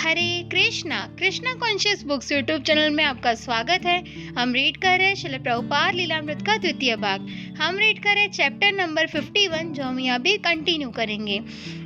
हरे Krishna Krishna conscious books YouTube channel में आपका स्वागत है। हम रीड कर रहे हैं श्रील प्रभुपाद लीलामृत का द्वितीय भाग। हम रीड कर रहे हैं चैप्टर नंबर 51 जो हम यहाँ भी कंटिन्यू करेंगे।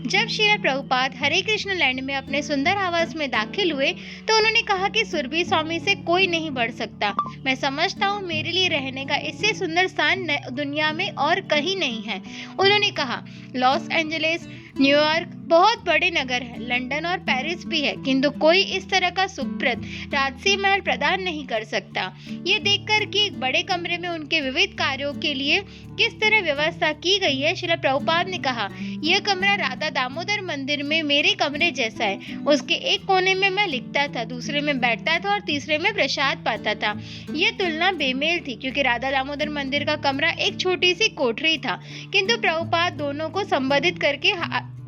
जब श्रील प्रभुपाद हरे कृष्ण लैंड में अपने सुंदर आवास में दाखिल हुए तो उन्होंने कहा कि सुरभि स्वामी से कोई नहीं बढ़ सकता। मैं समझता हूँ मेरे लिए रहने का इससे सुंदर स्थान दुनिया में और कहीं नहीं है। उन्होंने कहा लॉस एंजलिस, न्यूयॉर्क बहुत बड़े नगर हैं, लंदन और पेरिस भी है, किंतु कोई इस तरह का सुखप्रद राजसी महल प्रदान नहीं कर सकता। ये देखकर कि एक बड़े कमरे में उनके विविध कार्यों के लिए किस तरह व्यवस्था की गई है, श्रील प्रभुपाद ने कहा यह कमरा राधा दामोदर मंदिर में मेरे कमरे जैसा है। उसके एक कोने में मैं लिखता था, दूसरे में बैठता था और तीसरे में प्रसाद पाता था। यह तुलना बेमेल थी क्योंकि राधा दामोदर मंदिर का कमरा एक छोटी सी कोठरी था, किंतु प्रभुपाद दोनों को संबोधित करके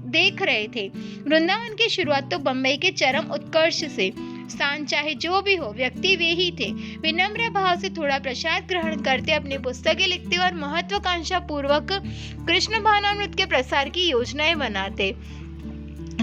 देख रहे थे। वृंदावन की शुरुआत तो बम्बई के चरम उत्कर्ष से, स्थान चाहे जो भी हो, व्यक्ति वे ही थे। विनम्र भाव से थोड़ा प्रसाद ग्रहण करते, अपनी पुस्तकें लिखते और महत्वाकांक्षा पूर्वक कृष्ण भावनामृत के प्रसार की योजनाएं बनाते।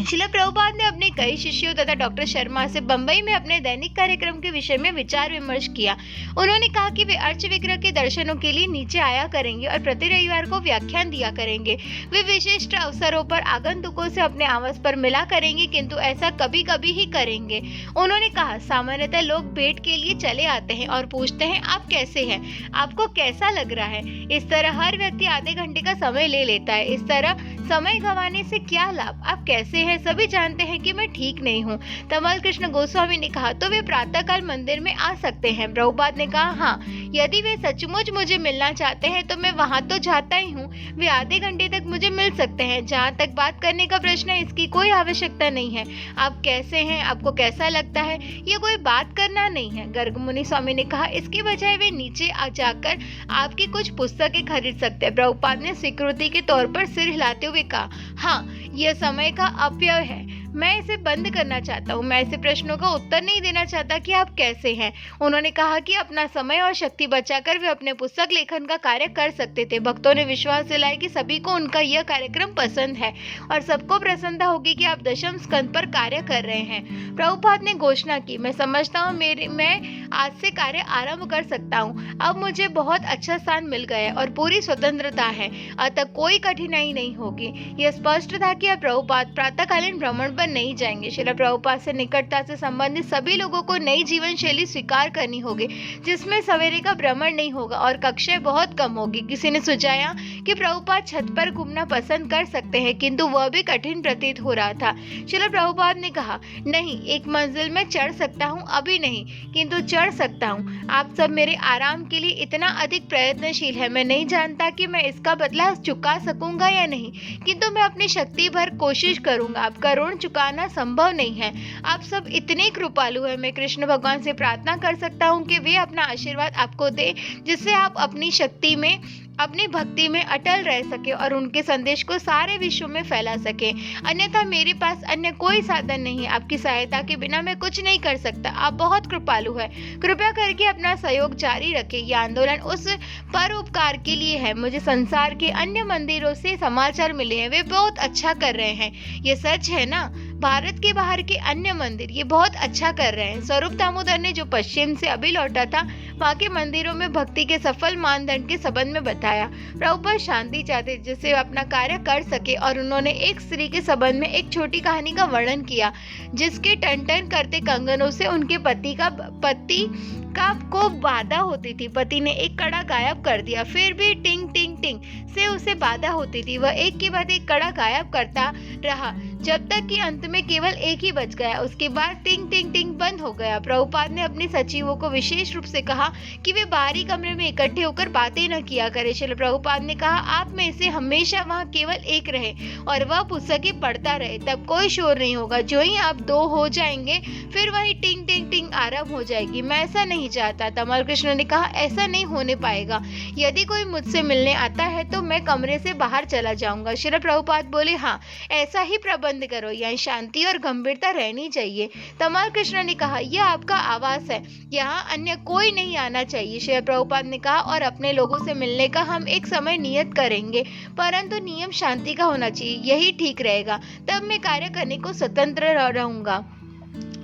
श्रील प्रभुपाद ने अपने कई शिष्यों तथा डॉक्टर शर्मा से बंबई में अपने दैनिक कार्यक्रम के विषय में विचार विमर्श किया। उन्होंने कहा कि वे अर्च विग्रह के दर्शनों के लिए नीचे आया करेंगे और प्रति रविवार को व्याख्यान दिया करेंगे। वे विशिष्ट अवसरों पर आगंतुकों से अपने आवास पर मिला करेंगे, किंतु ऐसा कभी कभी ही करेंगे। उन्होंने कहा सामान्यतः लोग भेंट के लिए चले आते हैं और पूछते हैं आप कैसे हैं, आपको कैसा लग रहा है। इस तरह हर व्यक्ति आधे घंटे का समय ले लेता है। इस तरह समय गंवाने से क्या लाभ, आप कैसे हैं, सभी जानते हैं कि मैं ठीक नहीं हूँ। तमल कृष्ण गोस्वामी ने कहा तो वे प्रातःकाल मंदिर में आ सकते हैं। प्रभुपाद ने कहा हाँ, यदि वे सचमुच मुझे मिलना चाहते हैं तो मैं वहां तो जाता ही हूँ। वे आधे घंटे तक मुझे मिल सकते हैं। जहाँ तक बात करने का प्रश्न है, इसकी कोई आवश्यकता नहीं है। आप कैसे हैं, आपको कैसा लगता है, ये कोई बात करना नहीं है। गर्ग मुनि स्वामी ने कहा इसके बजाय वे नीचे आ जाकर आपकी कुछ पुस्तकें खरीद सकते हैं। प्रभुपाद ने स्वीकृति के तौर पर सिर हिलाते हुए कहा हाँ, यह समय का अपव्यय है। मैं इसे बंद करना चाहता हूँ। मैं ऐसे प्रश्नों का उत्तर नहीं देना चाहता कि आप कैसे हैं। उन्होंने कहा कि अपना समय और शक्ति बचाकर वे अपने पुस्तक लेखन का कार्य कर सकते थे। भक्तों ने विश्वास दिलाया कि सभी को उनका यह कार्यक्रम पसंद है और सबको प्रसन्नता होगी कि आप दशम स्कंद पर कार्य कर रहे हैं। प्रभुपाद ने घोषणा की मैं समझता हूँ मैं आज से कार्य आरंभ कर सकता हूँ। अब मुझे बहुत अच्छा स्थान मिल गया है और पूरी स्वतंत्रता है, अतः कोई कठिनाई नहीं होगी। यह स्पष्ट था कि अब प्रभुपाद प्रातःकालीन भ्रमण नहीं जाएंगे। श्रील प्रभुपाद से निकटता से संबंधित सभी लोगों को नई जीवन शैली स्वीकार करनी होगी जिसमें सवेरे का भ्रमण नहीं होगा और कक्षाएं बहुत कम होगी। किसी ने सुझाया कि प्रभुपाद छत पर घूमना पसंद कर सकते हैं, किंतु वह भी कठिन प्रतीत हो रहा था। श्रील प्रभुपाद ने कहा नहीं, एक मंजिल में चढ़ सकता हूँ, अभी नहीं, किंतु चढ़ सकता हूँ। आप सब मेरे आराम के लिए इतना अधिक प्रयत्नशील है, मैं नहीं जानता कि मैं इसका बदला चुका सकूंगा या नहीं, किंतु मैं अपनी शक्ति भर कोशिश करूंगा। आपका ऋण चुकाना संभव नहीं है। आप सब इतने कृपालु हैं। मैं कृष्ण भगवान से प्रार्थना कर सकता हूँ कि वे अपना आशीर्वाद आपको दे, जिससे आप अपनी शक्ति में, अपनी भक्ति में अटल रह सके और उनके संदेश को सारे विश्व में फैला सके। अन्यथा मेरे पास अन्य कोई साधन नहीं है। आपकी सहायता के बिना मैं कुछ नहीं कर सकता। आप बहुत कृपालु हैं। कृपया करके अपना सहयोग जारी रखें। यह आंदोलन उस परोपकार के लिए है। मुझे संसार के अन्य मंदिरों से समाचार मिले हैं, वे बहुत अच्छा कर रहे हैं। ये सच है ना? भारत के बाहर के अन्य मंदिर ये बहुत अच्छा कर रहे हैं। स्वरूप दामोदर ने जो पश्चिम से अभी लौटा था, वहाँ के मंदिरों में भक्ति के सफल मानदंड के संबंध में बताया। प्रभुपाद शांति चाहते जिससे वे अपना कार्य कर सके और उन्होंने एक स्त्री के संबंध में एक छोटी कहानी का वर्णन किया जिसके टन टन करते कंगनों से उनके पति को बाधा होती थी। पति ने एक कड़ा गायब कर दिया, फिर भी टिंग टिंग टिंग से उसे बाधा होती थी। वह एक के बाद एक कड़ा गायब करता रहा जब तक कि अंत में केवल एक ही बच गया। उसके बाद टिंग टिंग टिंग बंद हो गया। प्रभुपाद ने अपने सचिवों को विशेष रूप से कहा कि वे बाहरी कमरे में इकट्ठे होकर बातें न किया करें। श्रील प्रभुपाद ने कहा आप में से हमेशा वहाँ केवल एक रहे और वह पुस्तकें पढ़ता रहे, तब कोई शोर नहीं होगा। जो ही आप दो हो जाएंगे फिर वही टिंग टिंग टिंग आरंभ हो जाएगी। मैं ऐसा नहीं चाहता। तमल कृष्ण ने कहा ऐसा नहीं होने पाएगा। यदि कोई मुझसे मिलने आता है तो मैं कमरे से बाहर चला जाऊंगा। श्रील प्रभुपाद बोले हाँ, ऐसा ही प्रबंध करो, यहाँ शांति और गंभीरता रहनी चाहिए। तमल कृष्ण ने कहा यह आपका आवास है, यहाँ अन्य कोई नहीं आना चाहिए। श्रील प्रभुपाद ने कहा और अपने लोगों से मिलने का हम एक समय नियत करेंगे, परंतु नियम शांति का होना चाहिए, यही ठीक रहेगा। तब मैं कार्य करने को स्वतंत्र रहूंगा।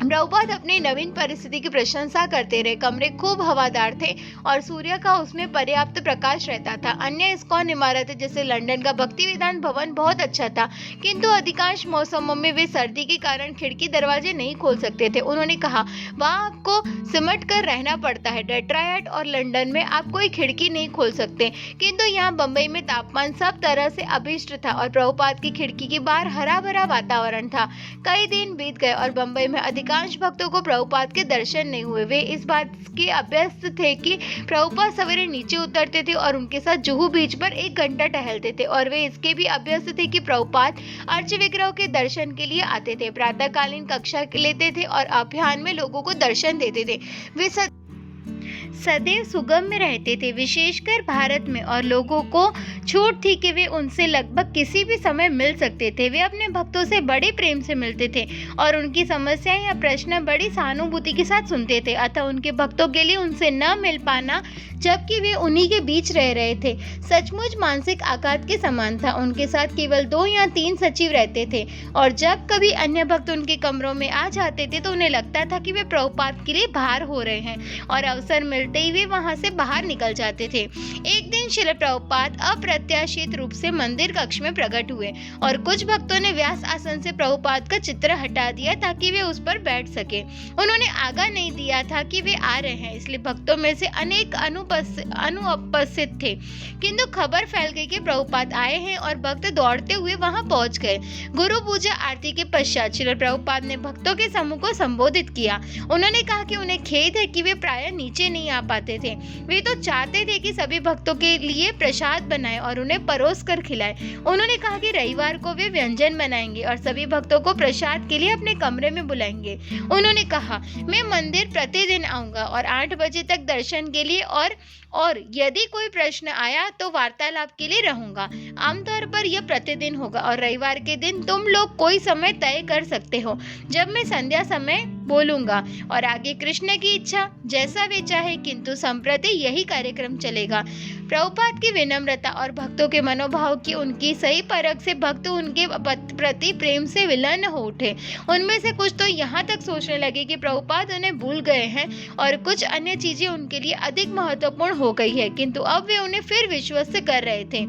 प्रभुपाद अपनी नवीन परिस्थिति की प्रशंसा करते रहे। कमरे खूब हवादार थे और सूर्य का उसमें पर्याप्त प्रकाश रहता था। अन्य इस्कॉन इमारतें जैसे लंदन का भक्ति विधान भवन बहुत अच्छा था, किंतु अधिकांश मौसमों में वे सर्दी के कारण खिड़की दरवाजे नहीं खोल सकते थे। उन्होंने कहा, वहाँ आपको सिमट कर रहना पड़ता है। डेट्रॉयट और लंदन में आप कोई खिड़की नहीं खोल सकते, किंतु यहाँ बम्बई में तापमान सब तरह से अभीष्ट था और प्रभुपाद की खिड़की के बाहर हरा भरा वातावरण था। कई दिन बीत गए और बम्बई में अधिकांश भक्तों को प्रभुपाद के दर्शन नहीं हुए। वे इस बात के अभ्यस्त थे कि प्रभुपाद सवेरे नीचे उतरते थे और उनके साथ जुहू बीच पर 1 घंटा टहलते थे, और वे इसके भी अभ्यस्त थे कि प्रभुपाद अर्च विग्रह के दर्शन के लिए आते थे, प्रातःकालीन कक्षा लेते थे और अभियान में लोगों को दर्शन देते थे। वे सदैव सुगम्य रहते थे, विशेषकर भारत में, और लोगों को छूट थी कि वे उनसे लगभग किसी भी समय मिल सकते थे। वे अपने भक्तों से बड़े प्रेम से मिलते थे और उनकी समस्याएं या प्रश्न बड़ी सहानुभूति के साथ सुनते थे। अतः उनके भक्तों के लिए उनसे न मिल पाना, जबकि वे उन्हीं के बीच रह रहे थे, सचमुच मानसिक आघात के समान था। उनके साथ केवल 2 या 3 सचिव रहते थे, और जब कभी अन्य भक्त उनके कमरों में आ जाते थे तो उन्हें लगता था कि वे प्रभुपाद के लिए बाहर हो रहे हैं, और अवसर मिलते ही वे वहां से बाहर निकल जाते थे। एक दिन श्रील प्रभुपाद अप्रत्याशित रूप से मंदिर कक्ष में प्रकट हुए और कुछ भक्तों ने व्यास आसन से प्रभुपाद का चित्र हटा दिया ताकि वे उस पर बैठ सके। उन्होंने आगाह नहीं दिया था कि वे आ रहे हैं, इसलिए भक्तों में से अनेक अनुपस्थित थे, किंतु खबर फैल गई कि प्रभुपाद आए हैं और भक्त दौड़ते हुए वहां पहुंच गए। गुरु पूजा आरती के पश्चात श्रील प्रभुपाद ने भक्तों के समूह को संबोधित किया। उन्होंने कहा कि उन्हें खेद है कि वे प्रायः नीचे नहीं आ पाते थे। वे तो चाहते थे कि सभी भक्तों के लिए प्रसाद बनाए और उन्हें परोस कर खिलाए। उन्होंने कहा कि रविवार को वे व्यंजन बनाएंगे और सभी भक्तों को प्रसाद के लिए अपने कमरे में बुलाएंगे। उन्होंने कहा, मैं मंदिर प्रतिदिन आऊंगा और 8 बजे तक दर्शन के लिए और यदि कोई प्रश्न आया तो वार्तालाप के लिए रहूंगा। आमतौर पर यह प्रतिदिन होगा और रविवार के दिन तुम लोग कोई समय तय कर सकते हो जब मैं संध्या समय बोलूंगा, और आगे कृष्ण की इच्छा, जैसा वे चाहे, किंतु संप्रति यही कार्यक्रम चलेगा। प्रभुपाद की विनम्रता और भक्तों के मनोभाव की उनकी सही परख से भक्त उनके प्रति प्रेम से विलन्न हो उठे। उनमें से कुछ तो यहाँ तक सोचने लगे कि प्रभुपाद उन्हें भूल गए हैं और कुछ अन्य चीजें उनके लिए अधिक महत्वपूर्ण हो गई है, किंतु अब वे उन्हें फिर विश्वस्त कर रहे थे।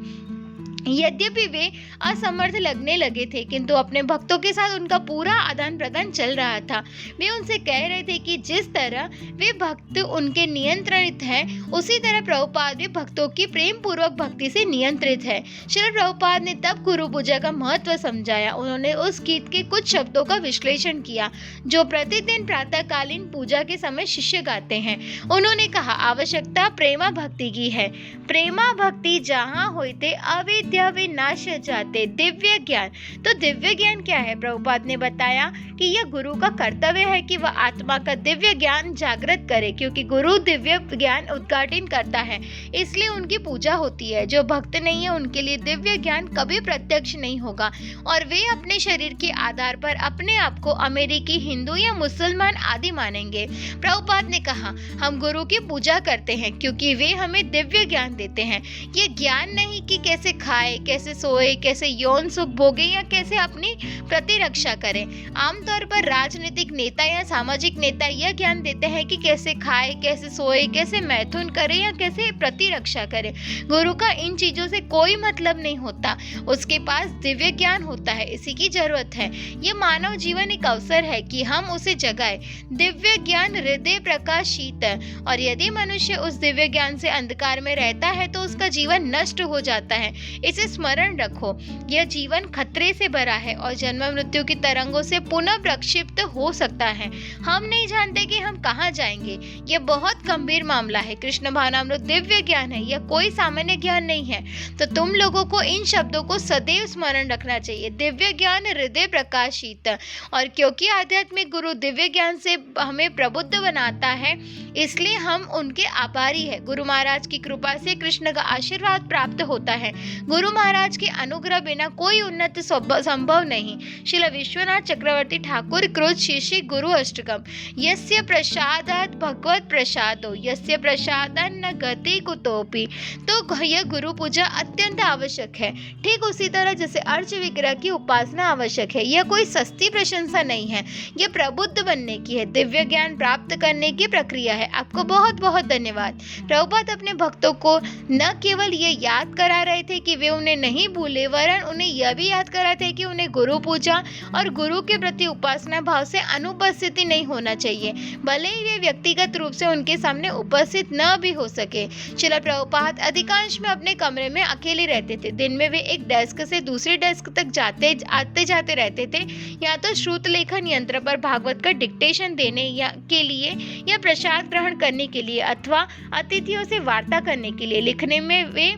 यद्यपि वे असमर्थ लगने लगे थे, किंतु अपने भक्तों के साथ उनका पूरा आदान प्रदान चल रहा था। वे उनसे कह रहे थे कि जिस तरह वे भक्त उनके नियंत्रित हैं, उसी तरह प्रभुपाद भी भक्तों की प्रेम पूर्वक भक्ति से नियंत्रित है। श्री प्रभुपाद ने तब गुरु पूजा का महत्व समझाया। उन्होंने उस गीत के कुछ शब्दों का विश्लेषण किया जो प्रतिदिन प्रातःकालीन पूजा के समय शिष्य गाते हैं। उन्होंने कहा, आवश्यकता प्रेमा भक्ति की है। प्रेमा भक्ति जहाँ होते अविद्या विनाश जाते। दिव्य ज्ञान, तो दिव्य ज्ञान क्या है? प्रभुपाद ने बताया कि यह गुरु का कर्तव्य है कि वह आत्मा का दिव्य ज्ञान जागृत करे, क्योंकि गुरु दिव्य ज्ञान उद्घाटन करता है, इसलिए उनकी पूजा होती है। जो भक्त नहीं है उनके लिए दिव्य ज्ञान कभी प्रत्यक्ष नहीं होगा और वे अपने शरीर के आधार पर अपने आप को अमेरिकी, हिंदू या मुसलमान आदि मानेंगे। प्रभुपाद ने कहा, हम गुरु की पूजा करते हैं क्योंकि वे हमें दिव्य ज्ञान देते हैं। ये ज्ञान नहीं कि कैसे खाए, कैसे सोए, कैसे यौन सुख भोगे या कैसे अपनी प्रतिरक्षा करें। आमतौर पर राजनीतिक नेता या सामाजिक नेता यह ज्ञान देते हैं कि कैसे खाए, कैसे सोए, कैसे मैथुन करें या कैसे प्रतिरक्षा करें। गुरु का इन चीजों से कोई मतलब नहीं होता, उसके पास दिव्य ज्ञान होता है, इसी की जरूरत है। ये मानव जीवन एक अवसर है कि हम उसे जगाए। दिव्य ज्ञान हृदय प्रकाशित, और यदि मनुष्य उस दिव्य ज्ञान से अंधकार में रहता है तो उसका जीवन नष्ट हो जाता है। इसे स्मरण रखो, यह जीवन खतरे से भरा है और जन्म मृत्यु की तरंगों से पुनः प्रक्षिप्त हो सकता है। हम नहीं जानते कि हम कहाँ जाएंगे। यह बहुत गंभीर मामला है। कृष्ण भावनामृत दिव्य ज्ञान है, यह कोई सामान्य ज्ञान नहीं है। तो तुम लोगों को इन शब्दों को सदैव स्मरण रखना चाहिए, दिव्य ज्ञान हृदय प्रकाशित। और क्योंकि आध्यात्मिक गुरु दिव्य ज्ञान से हमें प्रबुद्ध बनाता है, इसलिए हम उनके आभारी है। गुरु महाराज की कृपा से कृष्ण का आशीर्वाद प्राप्त होता है। गुरु गुरु महाराज के अनुग्रह बिना कोई उन्नति संभव नहीं। श्रील विश्वनाथ चक्रवर्ती ठाकुर कृत शिष्य गुरु अष्टकम यस्य प्रसादात् भगवत प्रसादो यस्य प्रसादान् न गति कुतोपि। तो यह गुरु पूजा अत्यंत आवश्यक है, ठीक उसी तरह जैसे अर्च विग्रह की उपासना आवश्यक है। यह कोई सस्ती प्रशंसा नहीं है, यह प्रबुद्ध बनने की है, दिव्य ज्ञान प्राप्त करने की प्रक्रिया है। आपको बहुत बहुत धन्यवाद। प्रभुपाद अपने भक्तों को न केवल ये याद करा रहे थे कि वे उन्हें नहीं भूले, वरन उन्हें यह भी याद करा थे कि उन्हें गुरु पूजा और गुरु के प्रति उपासना भाव से अनुपस्थिति नहीं होना चाहिए, भले ही वे व्यक्तिगत रूप से उनके सामने उपस्थित न भी हो सके। श्रील प्रभुपाद अधिकांश में अपने कमरे में अकेले रहते थे। दिन में वे एक डेस्क से दूसरी डेस्क तक आते जाते रहते थे, या तो श्रुत लेखन यंत्र पर भागवत का डिक्टेशन देने के लिए या प्रसाद ग्रहण करने के लिए अथवा अतिथियों से वार्ता करने के लिए। लिखने में वे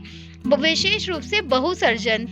विशेष रूप से बहुसर्जन।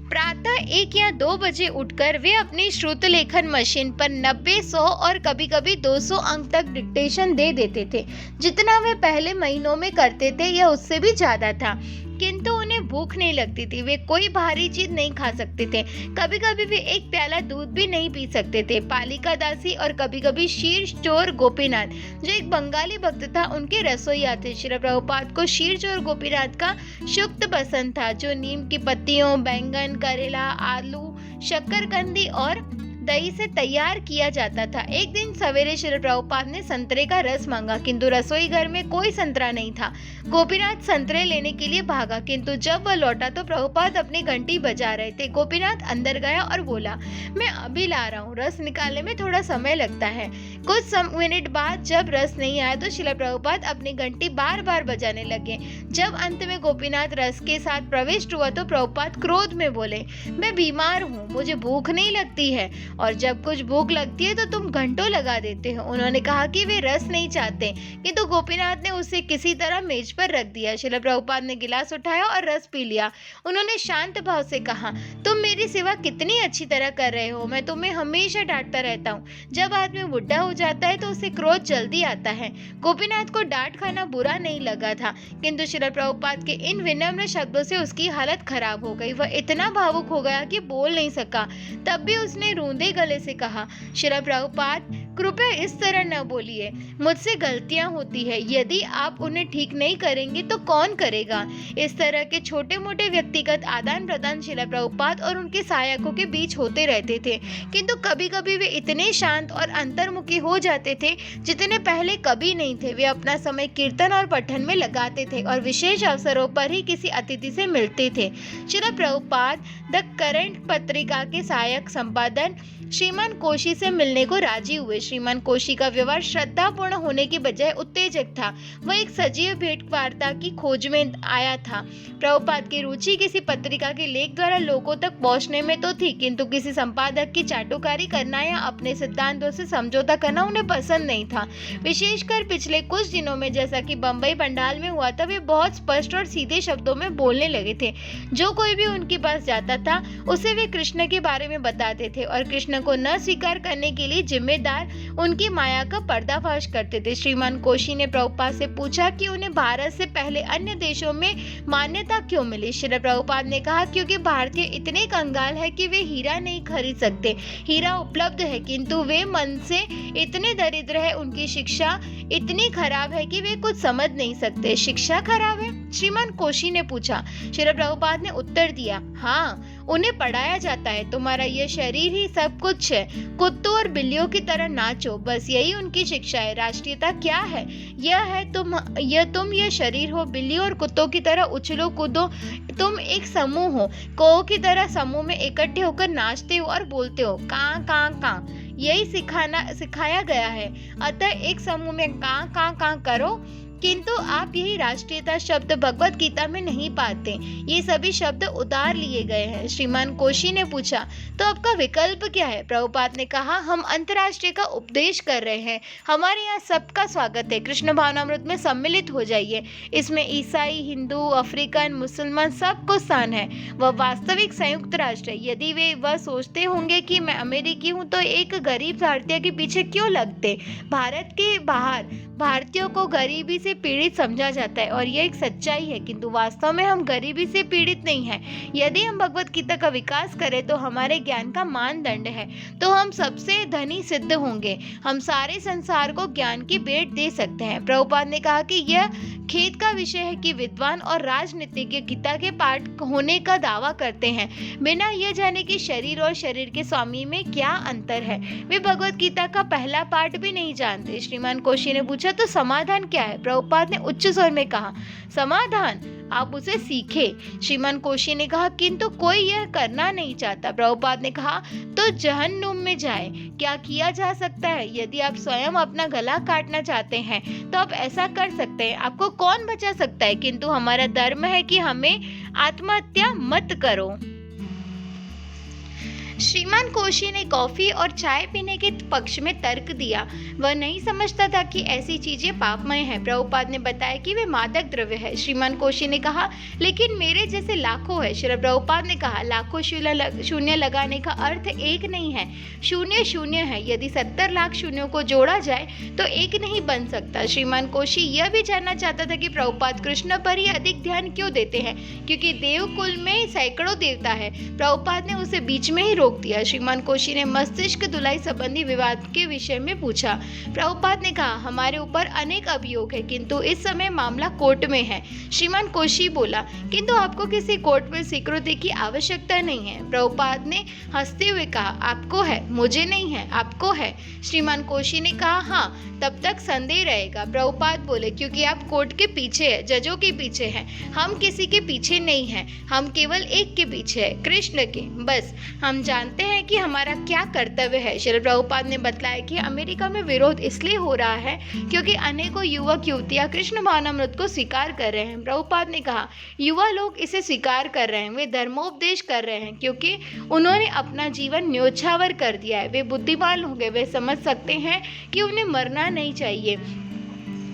प्रातः 1 या 2 बजे उठकर वे अपनी श्रुत लेखन मशीन पर 90, 100 और कभी-कभी 200 अंक तक डिक्टेशन दे देते थे। जितना वे पहले महीनों में करते थे यह उससे भी ज्यादा था, किंतु उन्हें भूख नहीं लगती थी। वे कोई भारी चीज नहीं खा सकते थे, कभी कभी वे एक प्याला दूध भी नहीं पी सकते थे। पालिका दासी और कभी कभी शीर चोर गोपीनाथ, जो एक बंगाली भक्त था, उनके रसोईया थे। श्री प्रभुपाद को शीर चोर गोपीनाथ का शुक्त पसंद था, जो नीम की पत्तियों, बैंगन, करेला, आलू, शक्करकंदी और दही से तैयार किया जाता था। एक दिन सवेरे श्री प्रभुपाद ने संतरे का रस मांगा, किंतु रसोई घर में कोई संतरा नहीं था। गोपीनाथ संतरे लेने के लिए भागा, किंतु जब वह लौटा तो प्रभुपाद अपनी घंटी बजा रहे थे। गोपीनाथ अंदर गया और बोला, मैं अभी ला रहा हूँ, रस निकालने में थोड़ा समय लगता है। कुछ मिनट बाद जब रस नहीं आया तो श्रील प्रभुपाद अपनी घंटी बार बार बजाने लगे। जब अंत में गोपीनाथ रस के साथ प्रविष्ट हुआ तो प्रभुपाद क्रोध में बोले, मैं बीमार हूँ, मुझे भूख नहीं लगती है, और जब कुछ भूख लगती है तो तुम घंटों लगा देते हो। उन्होंने कहा कि वे रस नहीं चाहते, किंतु गोपीनाथ ने उसे किसी तरह मेज पर रख दिया। श्रील प्रभुपाद ने गिलास उठाया और रस पी लिया। उन्होंने शांत भाव से कहा, तुम मेरी सेवा कितनी अच्छी तरह कर रहे हो, मैं तुम्हें हमेशा डांटता रहता हूँ। जब आदमी बुढ़ा हो जाता है तो उसे क्रोध जल्दी आता है। गोपीनाथ को डांट खाना बुरा नहीं लगा था, किंतु श्रील प्रभुपाद के इन विनम्र शब्दों से उसकी हालत खराब हो गई। वह इतना भावुक हो गया कि बोल नहीं सका। तब भी उसने रूंधे गले से कहा, श्रील प्रभुपाद कृपया इस तरह न बोलिए, मुझसे गलतियां होती है, यदि आप उन्हें ठीक नहीं करेंगे तो कौन करेगा। इस तरह के छोटे मोटे व्यक्तिगत आदान प्रदान श्रील प्रभुपाद और उनके सहायकों के बीच होते रहते थे, किंतु कभी कभी वे इतने शांत और अंतर्मुखी हो जाते थे जितने पहले कभी नहीं थे। वे अपना समय कीर्तन और पठन में लगाते थे और विशेष अवसरों पर ही किसी अतिथि से मिलते थे। श्रील प्रभुपाद द करंट पत्रिका के सहायक संपादन श्रीमान कोशी से मिलने को राजी हुए। श्रीमान कोशी का व्यवहार श्रद्धापूर्ण होने की बजाय उत्तेजक था। वह एक सजीव भेंट वार्ता की खोज में आया था। प्रभुपाद की रुचि किसी पत्रिका के लेख द्वारा लोगों तक पहुंचने में तो थी, किंतु किसी संपादक की चाटुकारी करना या अपने सिद्धांतों से समझौता करना उन्हें पसंद नहीं था। विशेषकर पिछले कुछ दिनों में, जैसा कि बंबई पंडाल में हुआ था, वे बहुत स्पष्ट और सीधे शब्दों में बोलने लगे थे। जो कोई भी उनके पास जाता था उसे वे कृष्ण के बारे में बताते थे और कृष्ण को न स्वीकार करने के लिए जिम्मेदार उनकी माया का पर्दाफाश करते थे। श्रीमान कोशी ने प्रभुपाद से पूछा कि उन्हें भारत से पहले अन्य देशों में मान्यता क्यों मिली। श्री प्रभुपाद ने कहा, क्योंकि भारतीय इतने कंगाल है कि वे हीरा नहीं खरीद सकते। हीरा उपलब्ध है, किंतु वे मन से इतने दरिद्र है, उनकी शिक्षा इतनी खराब है कि वे कुछ समझ नहीं सकते। शिक्षा खराब है? श्रीमान कोशी ने पूछा। श्री प्रभुपाद ने उत्तर दिया, हाँ, उन्हें पढ़ाया जाता है, तुम्हारा यह शरीर ही सब कुछ है, कुत्तों और बिल्लियों की तरह नाचो, बस यही उनकी शिक्षा है। राष्ट्रीयता क्या है? यह है तुम यह शरीर हो, बिल्लियों और कुत्तों की तरह उछलो कूदो। तुम एक समूह हो, कौ की तरह समूह में इकट्ठे होकर नाचते हो और बोलते हो कां कां कां। यही सिखाया गया है। अतः एक समूह में कां कां कां करो। किंतु आप यही राष्ट्रीयता शब्द भगवत गीता में नहीं पाते। ये सभी शब्द उतार लिए गए हैं। श्रीमान कोशी ने पूछा, तो आपका विकल्प क्या है? प्रभुपाद ने कहा, हम अंतर्राष्ट्रीय का उपदेश कर रहे हैं। हमारे यहाँ सबका स्वागत है। कृष्ण भावनामृत में सम्मिलित हो जाइए। इसमें ईसाई, हिंदू, अफ्रीकन, मुसलमान सबको स्थान है। वह वास्तविक संयुक्त राष्ट्र है। यदि वे वह सोचते होंगे कि मैं अमेरिकी हूँ तो एक गरीब भारतीय के पीछे क्यों लगते? भारत के बाहर भारतीयों को गरीबी से से पीड़ित समझा जाता है और यह एक सच्चाई है, किंतु वास्तव में हम गरीबी से पीड़ित नहीं हैं। यदि हम भगवत गीता का विकास करें तो हमारे ज्ञान का मानदंड है, तो हम सबसे धनी सिद्ध होंगे। हम सारे संसार को ज्ञान की भेंट दे सकते हैं। प्रभुपाद ने कहा कि यह खेद का विषय है कि विद्वान और राजनीतिज्ञ गीता के पाठ होने का दावा करते हैं, बिना यह जाने कि शरीर और शरीर के स्वामी में क्या अंतर है। वे भगवत गीता का पहला पाठ भी नहीं जानते। श्रीमान कोशी ने पूछा, तो समाधान क्या है? प्रभुपाद ने उच्च स्वर में कहा, समाधान आप उसे सीखे। श्रीमान कोशी ने कहा, किंतु कोई यह करना नहीं चाहता। प्रभुपाद ने कहा, तो जहन्नुम में जाए। क्या किया जा सकता है? यदि आप स्वयं अपना गला काटना चाहते हैं तो आप ऐसा कर सकते हैं। आपको कौन बचा सकता है? किंतु हमारा धर्म है कि हमें आत्महत्या मत करो। श्रीमान कोशी ने कॉफी और चाय पीने के पक्ष में तर्क दिया। वह नहीं समझता था कि ऐसी चीजें पापमय हैं। प्रभुपाद ने बताया कि वे मादक द्रव्य है। श्रीमान कोशी ने कहा, लेकिन मेरे जैसे लाखों है। श्री प्रभुपाद ने कहा, लाखों शून्य लगाने का अर्थ एक नहीं है। शून्य शून्य है। यदि 70 लाख शून्यों को जोड़ा जाए तो एक नहीं बन सकता। श्रीमान कोशी यह भी जानना चाहता था कि प्रभुपाद कृष्ण पर ही अधिक ध्यान क्यों देते हैं, क्योंकि देवकुल में सैकड़ों देवता है। प्रभुपाद ने उसे बीच में ही रोक दिया। श्रीमान कोशी ने मस्तिष्क धुलाई संबंधी विवाद के विषय में पूछा। प्रभुपाद ने कहा, हमारे ऊपर अनेक अभियोग है, किंतु इस समय मामला कोर्ट में है। श्रीमान कोशी बोला, किंतु आपको किसी कोर्ट में स्वीकृति की आवश्यकता नहीं है। प्रभुपाद ने हंसते हुए कहा, आपको है, मुझे नहीं है, आपको है। श्रीमान कोशी ने कहा, हाँ, तब तक संदेह रहेगा। प्रभुपाद बोले, क्योंकि आप कोर्ट के पीछे है, जजों के पीछे हैं। हम किसी के पीछे नहीं हैं, हम केवल एक के पीछे है, कृष्ण के। बस हम जानते हैं कि हमारा क्या कर्तव्य है। श्री प्रभुपाद ने बतलाया कि अमेरिका में विरोध इसलिए हो रहा है क्योंकि अनेकों युवक युवतियां कृष्ण भावनामृत को स्वीकार कर रहे हैं। प्रभुपाद ने कहा, युवा लोग इसे स्वीकार कर रहे हैं, वे धर्मोपदेश कर रहे हैं, क्योंकि उन्होंने अपना जीवन न्योछावर कर दिया है। वे बुद्धिमान हो गए, वे समझ सकते हैं कि उन्हें मरना नहीं चाहिए।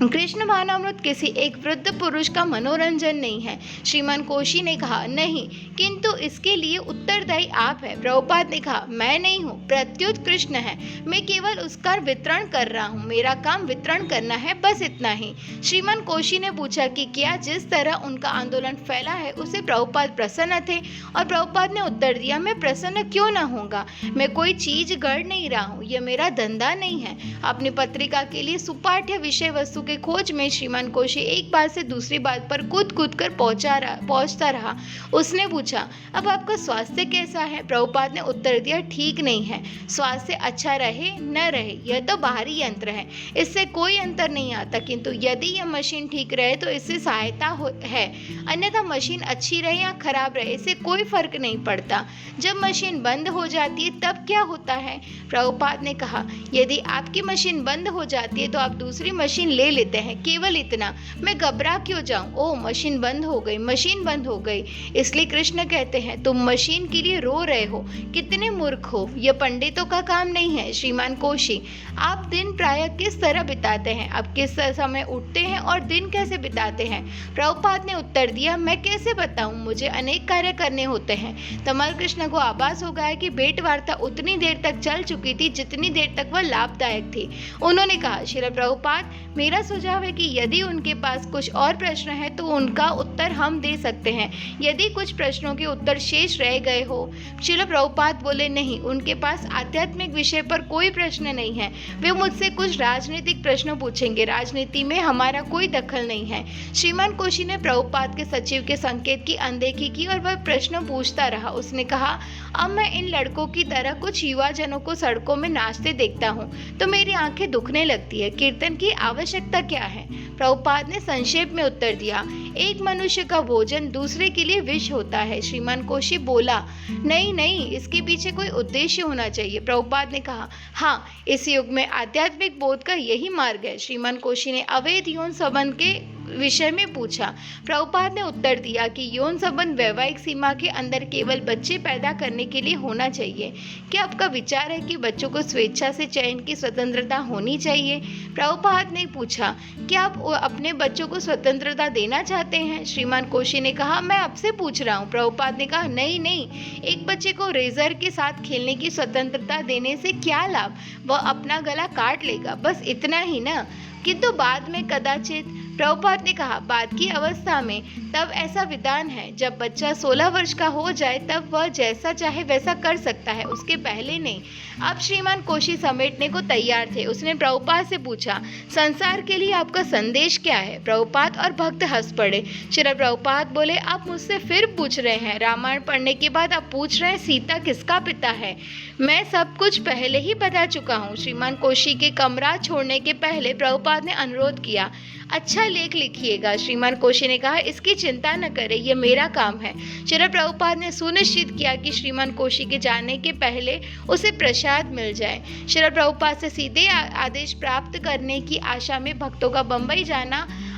कृष्ण भावनामृत किसी एक वृद्ध पुरुष का मनोरंजन नहीं है। श्रीमान कोशी ने कहा, नहीं, किंतु इसके लिए उत्तरदायी आप हैं। प्रभुपाद ने कहा, मैं नहीं हूँ, प्रत्युत कृष्ण है। मैं केवल उसका वितरण कर रहा हूँ। मेरा काम वितरण करना है, बस इतना ही। श्रीमान कोशी ने पूछा कि क्या जिस तरह उनका आंदोलन फैला है उससे प्रभुपाद प्रसन्न थे, और प्रभुपाद ने उत्तर दिया, मैं प्रसन्न क्यों न होगा। मैं कोई चीज गढ़ नहीं रहा हूँ, यह मेरा धंधा नहीं है। अपनी पत्रिका के लिए सुपाठ्य विषय वस्तु के खोज में श्रीमान कोशी एक बात से दूसरी बात पर कूद कर पहुंचता रहा। उसने पूछा, अब आपका स्वास्थ्य कैसा है? प्रभुपाद ने उत्तर दिया, ठीक नहीं है। स्वास्थ्य अच्छा रहे न रहे यह तो बाहरी यंत्र है, इससे कोई अंतर नहीं आता, किंतु यदि यह मशीन ठीक रहे तो इससे सहायता है, अन्यथा मशीन अच्छी रहे या खराब रहे इससे कोई फर्क नहीं पड़ता। जब मशीन बंद हो जाती है तब क्या होता है? प्रभुपाद ने कहा, यदि आपकी मशीन बंद हो जाती है तो आप दूसरी मशीन ले लेते हैं, केवल इतना। मैं घबरा क्यों जाऊं? ओह, मशीन बंद हो गई, मशीन बंद हो गई। इसलिए कृष्ण कहते हैं, तुम मशीन के लिए रो रहे हो, कितने मूर्ख हो। यह पंडितों का काम नहीं है। श्रीमान कोशी, आप दिन प्रायः किस तरह बिताते हैं? आप किस समय उठते हैं और दिन कैसे बिताते हैं? प्रभुपाद ने उत्तर दिया, मैं कैसे बताऊं, मुझे अनेक कार्य करने होते हैं। तमल कृष्ण को आभास हो गया कि भेंट वार्ता उतनी देर तक चल चुकी थी जितनी देर तक वह लाभदायक थी। उन्होंने कहा, श्री प्रभुपाद, मेरा सुझाव है कि यदि उनके पास कुछ और प्रश्न है तो उनका उत्तर हम दे सकते हैं। यदि कुछ प्रश्नों के उत्तर शेष रह गए हो। श्रील प्रभुपाद बोले, नहीं, उनके पास आध्यात्मिक विषय पर कोई प्रश्न नहीं है। वे मुझसे कुछ राजनीतिक प्रश्न पूछेंगे, राजनीति में हमारा कोई दखल नहीं है। श्रीमान कोशी ने प्रभुपाद के सचिव के संकेत की अनदेखी की और वह प्रश्न पूछता रहा। उसने कहा, अब मैं इन लड़कों की तरह कुछ युवा जनों को सड़कों में नाचते देखता हूँ तो मेरी आंखें दुखने लगती है। कीर्तन की आवश्यकता क्या है? प्रभुपाद ने संक्षेप में उत्तर दिया, एक मनुष्य का भोजन दूसरे के लिए विष होता है। श्रीमान कोशी बोला, नहीं, इसके पीछे कोई उद्देश्य होना चाहिए। प्रभुपाद ने कहा, हाँ, इस युग में आध्यात्मिक बोध का यही मार्ग है। श्रीमान कोशी ने अवैध यौन संबंध के विषय में पूछा। प्रभुपाद ने उत्तर दिया कि यौन संबंध वैवाहिक सीमा के अंदर केवल बच्चे पैदा करने के लिए होना चाहिए। क्या आपका विचार है कि बच्चों को स्वेच्छा से चयन की स्वतंत्रता होनी चाहिए? प्रभुपाद ने पूछा, क्या आप अपने बच्चों को स्वतंत्रता देना चाहते हैं? श्रीमान कोशी ने कहा, मैं आपसे पूछ रहा हूँ। प्रभुपाद ने कहा, नहीं, एक बच्चे को रेजर के साथ खेलने की स्वतंत्रता देने से क्या लाभ? वह अपना गला काट लेगा, बस इतना ही ना। किंतु बाद में कदाचित प्रभुपाद ने कहा, बाद की अवस्था में तब ऐसा विधान है, जब बच्चा 16 वर्ष का हो जाए तब वह जैसा चाहे वैसा कर सकता है, उसके पहले नहीं। अब श्रीमान कोशी समेटने को तैयार थे। उसने प्रभुपाद से पूछा, संसार के लिए आपका संदेश क्या है? प्रभुपाद और भक्त हंस पड़े। श्री प्रभुपाद बोले, आप मुझसे फिर पूछ रहे हैं? रामायण पढ़ने के बाद आप पूछ रहे हैं सीता किसका पिता है? मैं सब कुछ पहले ही बता चुका हूँ। श्रीमान कोशी के कमरा छोड़ने के पहले प्रभुपाद ने अनुरोध किया, अच्छा लेख लिखिएगा। श्रीमान कोशी ने कहा, इसकी चिंता न करें, यह मेरा काम है। श्री प्रभुपाद ने सुनिश्चित किया कि श्रीमान कोशी के जाने के पहले उसे प्रसाद मिल जाए। श्री प्रभुपाद से सीधे आदेश प्राप्त करने की आशा में भक्तों का बम्बई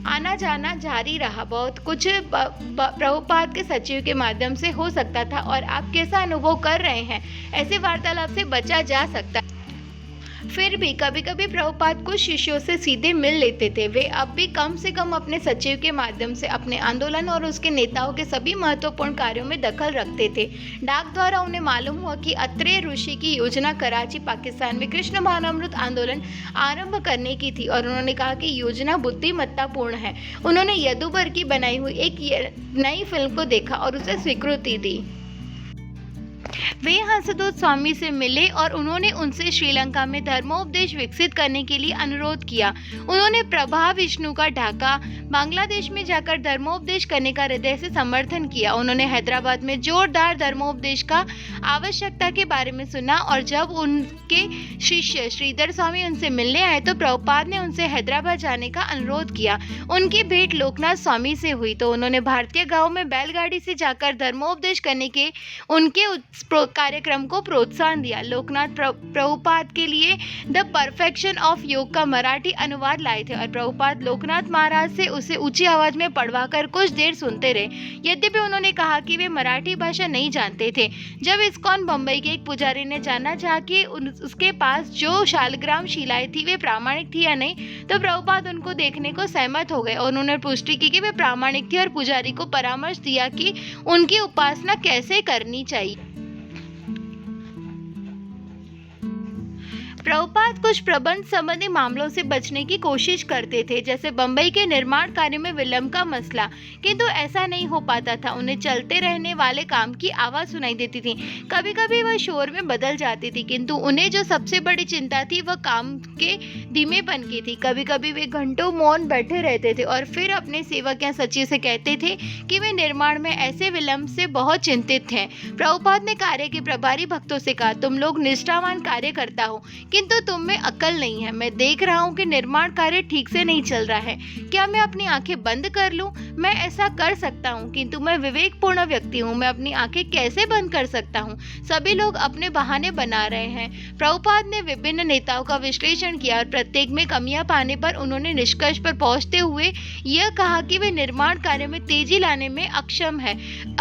आना जाना जारी रहा। बहुत कुछ प्रभुपाद के सचिव के माध्यम से हो सकता था और आप कैसा अनुभव कर रहे हैं, ऐसे वार्तालाप से बचा जा सकता। फिर भी कभी कभी प्रभुपाद कुछ शिष्यों से सीधे मिल लेते थे। वे अब भी कम से कम अपने सचिव के माध्यम से अपने आंदोलन और उसके नेताओं के सभी महत्वपूर्ण कार्यों में दखल रखते थे। डाक द्वारा उन्हें मालूम हुआ कि अत्रेय ऋषि की योजना कराची पाकिस्तान में कृष्ण भावनामृत आंदोलन आरंभ करने की थी और उन्होंने कहा कि योजना बुद्धिमत्तापूर्ण है। उन्होंने यदुबर की बनाई हुई एक नई फिल्म को देखा और उसे स्वीकृति दी। वे हंसदूत स्वामी से मिले और उन्होंने उनसे श्रीलंका में धर्मोपदेश विकसित करने के लिए अनुरोध किया। उन्होंने प्रभा विष्णु का ढाका बांग्लादेश में जाकर धर्मोपदेश करने का हृदय से समर्थन किया। उन्होंने हैदराबाद में जोरदार धर्मोपदेश का आवश्यकता के बारे में सुना और जब उनके शिष्य श्रीधर स्वामी उनसे मिलने आए तो प्रभुपाद ने उनसे हैदराबाद जाने का अनुरोध किया। उनकी भेंट लोकनाथ स्वामी से हुई तो उन्होंने भारतीय गांव में बैलगाड़ी से जाकर धर्मोपदेश करने के उनके कार्यक्रम को प्रोत्साहन दिया। लोकनाथ प्रभुपाद के लिए द परफेक्शन ऑफ योग का मराठी अनुवाद लाए थे और प्रभुपाद लोकनाथ महाराज से उसे ऊंची आवाज में पढ़वाकर कुछ देर सुनते रहे। यद्यपि उन्होंने कहा कि वे मराठी भाषा नहीं जानते थे। जब इस्कॉन बम्बई के एक पुजारी ने जाना चाहा कि उसके पास जो शालग्राम शिलाएं थी वे प्रामाणिक थी या नहीं, तो प्रभुपाद उनको देखने को सहमत हो गए और उन्होंने पुष्टि की कि वे प्रामाणिक थी और पुजारी को परामर्श दिया कि उनकी उपासना कैसे करनी चाहिए। प्रभुपाद कुछ प्रबंध संबंधी मामलों से बचने की कोशिश करते थे, जैसे बम्बई के निर्माण कार्य में विलंब का मसला, किंतु ऐसा नहीं हो पाता था। उन्हें चलते रहने वाले काम की आवाज सुनाई देती थी। कभी कभी वह शोर में बदल जाती थी, किंतु उन्हें जो सबसे बड़ी चिंता थी वह काम के धीमेपन की थी। कभी कभी वे घंटों मौन बैठे रहते थे और फिर अपने सेवक या सचिव से कहते थे कि वे निर्माण में ऐसे विलंब से बहुत चिंतित हैं। प्रभुपाद ने कार्य के प्रभारी भक्तों से कहा, तुम लोग निष्ठावान कार्य करता हो, किंतु तुम में अकल नहीं है। मैं देख रहा हूँ कि निर्माण कार्य ठीक से नहीं चल रहा है। क्या मैं अपनी आंखें बंद कर लूं? मैं ऐसा कर सकता हूँ, किंतु मैं विवेकपूर्ण व्यक्ति हूँ। मैं अपनी आंखें कैसे बंद कर सकता हूँ? सभी लोग अपने बहाने बना रहे हैं। प्रभुपाद ने विभिन्न नेताओं का विश्लेषण किया और प्रत्येक में कमियां पाने पर उन्होंने निष्कर्ष पर पहुंचते हुए यह कहा कि वे निर्माण कार्य में तेजी लाने में अक्षम है।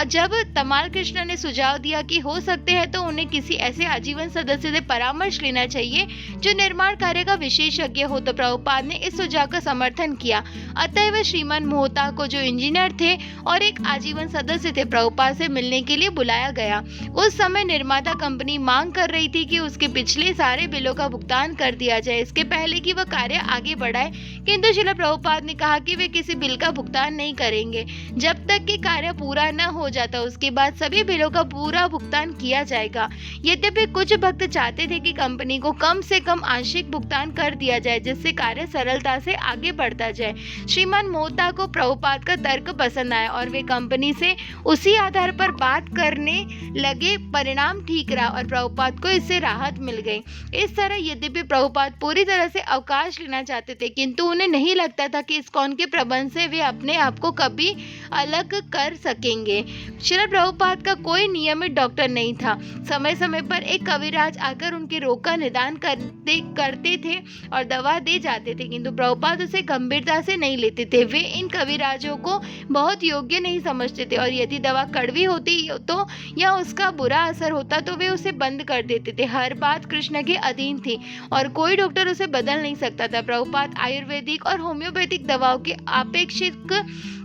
जब तमाल कृष्ण ने सुझाव दिया कि हो सकते हैं तो उन्हें किसी ऐसे आजीवन सदस्य से परामर्श लेना चाहिए जो निर्माण कार्य का विशेषज्ञ हो, तो प्रभुपाद ने इस सुझाव का समर्थन किया। अतएव श्रीमान मोहता को जो इंजीनियर थे और एक आजीवन सदस्य थे, प्रभुपाद से मिलने के लिए बुलाया गया। उस समय निर्माता कंपनी मांग कर रही थी कि उसके पिछले सारे बिलों का भुगतान कर दिया जाए इसके पहले कि वह कार्य आगे बढ़ाए, किंतु श्रील प्रभुपाद ने कहा कि वे किसी बिल का भुगतान नहीं करेंगे जब तक कि कार्य पूरा न हो जाता। उसके बाद सभी बिलों का पूरा भुगतान किया जाएगा। यद्यपि कुछ भक्त चाहते थे कि कंपनी को कम से कम आंशिक भुगतान कर दिया जाए जिससे कार्य सरलता से आगे बढ़ता जाए। श्रीमान मोहता को प्रभुपाद का तर्क पसंद आया और वे कंपनी से उसी आधार पर बात करने लगे। परिणाम ठीक रहा और प्रभुपाद को इससे राहत मिल गई। इस तरह यद्यपि प्रभुपाद पूरी तरह से अवकाश लेना चाहते थे, किंतु उन्हें नहीं लगता था कि इस्कॉन के प्रबंध से वे अपने आप को कभी अलग कर सकेंगे। श्रील प्रभुपाद का कोई नियमित डॉक्टर नहीं था। समय समय पर एक कविराज आकर उनके रोग का निदान करते थे और दवा दे जाते थे, किंतु प्रभुपाद उसे गंभीरता से नहीं लेते थे। वे इन कविराजों को बहुत योग्य नहीं समझते थे और यदि दवा कड़वी होती तो या उसका बुरा असर होता तो वे उसे बंद कर देते थे। हर बात कृष्ण के अधीन थी और कोई डॉक्टर उसे बदल नहीं सकता था। प्रभुपाद आयुर्वेदिक और होम्योपैथिक दवाओं के अपेक्षित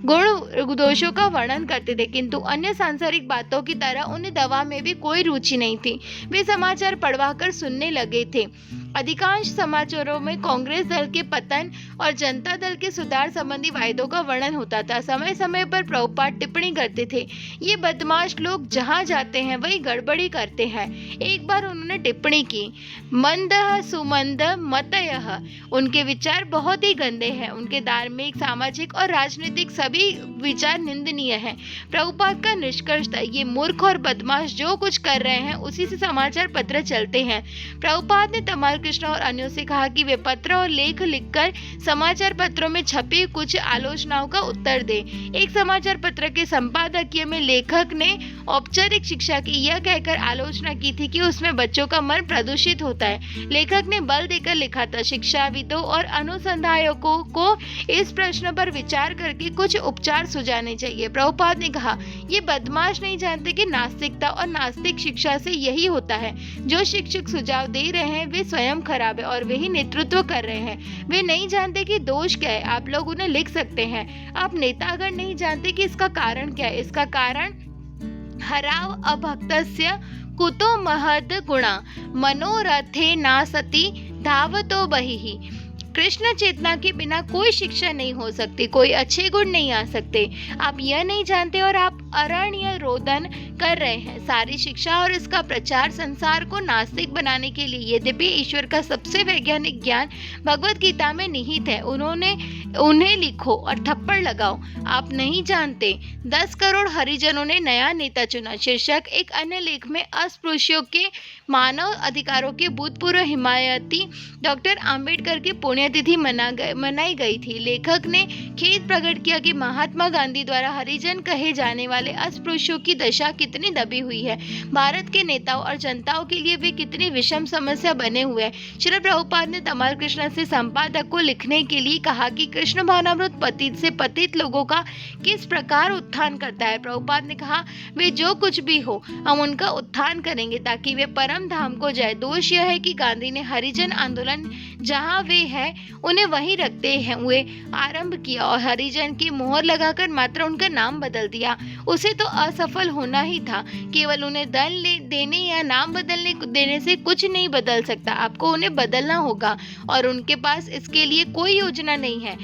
गुण दोषों का वर्णन करते थे, किंतु अन्य सांसारिक बातों की तरह उन्हें दवा में भी कोई रुचि नहीं थी। वे समाचार पढ़वा कर सुनने लगे थे। अधिकांश समाचारों में कांग्रेस दल के पतन और जनता दल के सुधार संबंधी वायदों का वर्णन होता था। समय समय पर प्रभुपाद टिप्पणी करते थे, ये बदमाश लोग जहां जाते हैं वही गड़बड़ी करते हैं। एक बार उन्होंने टिप्पणी की, मंदः सुमंद मतयः, उनके विचार बहुत ही गंदे हैं, उनके धार्मिक, सामाजिक और राजनीतिक सभी विचार निंदनीय हैं। प्रभुपाद का निष्कर्ष था, ये मूर्ख और बदमाश जो कुछ कर रहे हैं उसी से समाचार पत्र चलते हैं। प्रभुपाद ने तमाल कृष्ण और अन्यों से कहा कि वे पत्र और लेख लिखकर समाचार पत्रों में छपी कुछ आलोचनाओं का उत्तर दे। एक समाचार पत्र के संपादकीय में लेखक ने औपचारिक शिक्षा की यह कहकर आलोचना की थी कि उसमें बच्चों का मन प्रदूषित होता है। लेखक ने बल देकर लिखा था, शिक्षाविदों और अनुसंधायकों को इस प्रश्न पर विचार करके कुछ उपचार सुझाने चाहिए। प्रभुपाद ने कहा, ये बदमाश नहीं जानते कि नास्तिकता और नास्तिक शिक्षा से यही होता है। जो शिक्षक सुझाव दे रहे हैं वे स्वयं खराब है और वे ही नेतृत्व कर रहे हैं। वे नहीं जानते कि दोष क्या है। आप लोग उन्हें लिख सकते हैं। आप नेतागण नहीं जानते कि इसका कारण क्या है। इसका कारण हराव अभक्तस्य कुतो महद गुणा मनोरथे नासति धावतो बहिः। कृष्ण चेतना के बिना कोई शिक्षा नहीं हो सकती, कोई अच्छे गुण नहीं आ सकते। आप यह नहीं जानते और आप अरण्य रोदन कर रहे हैं। सारी शिक्षा और इसका प्रचार संसार को नास्तिक बनाने के लिए। यद्यपि ईश्वर का सबसे वैज्ञानिक ज्ञान भगवत गीता में निहित है, उन्हें लिखो और थप्पड़ लगाओ। आप नहीं जानते। 10 करोड़ हरिजनों ने नया नेता चुना शीर्षक एक अन्य लेख में अस्पृश्यों के मानव अधिकारों के भूतपूर्व हिमायती डॉक्टर आम्बेडकर की पुण्यतिथि मनाई गई थी। लेखक ने खेद प्रकट किया कि महात्मा गांधी द्वारा हरिजन कहे जाने वाले अस्पृश्यों की दशा कितनी दबी हुई है। भारत के नेताओं और जनताओं के लिए वे कितनी विषम समस्या बने हुए हैं। श्री प्रभुपाद ने तमाल कृष्ण से संपादक को लिखने के लिए कहा कि कृष्ण भावनामृत पतित से पतित लोगों का किस प्रकार उत्थान करता है। प्रभुपाद ने कहा, वे जो कुछ भी हो हम उनका उत्थान करेंगे ताकि वे परम धाम को जाए। दोष यह है कि गांधी ने हरिजन आंदोलन जहां वे हैं उन्हें वहीं रखते हुए आरंभ किया और हरिजन की मोहर लगाकर मात्र उनका नाम बदल दिया। उसे तो असफल होना ही था। केवल उन्हें दल देने या नाम बदलने देने से कुछ नहीं बदल सकता। आपको उन्हें बदलना होगा और उनके पास इसके लिए कोई योजना नहीं है।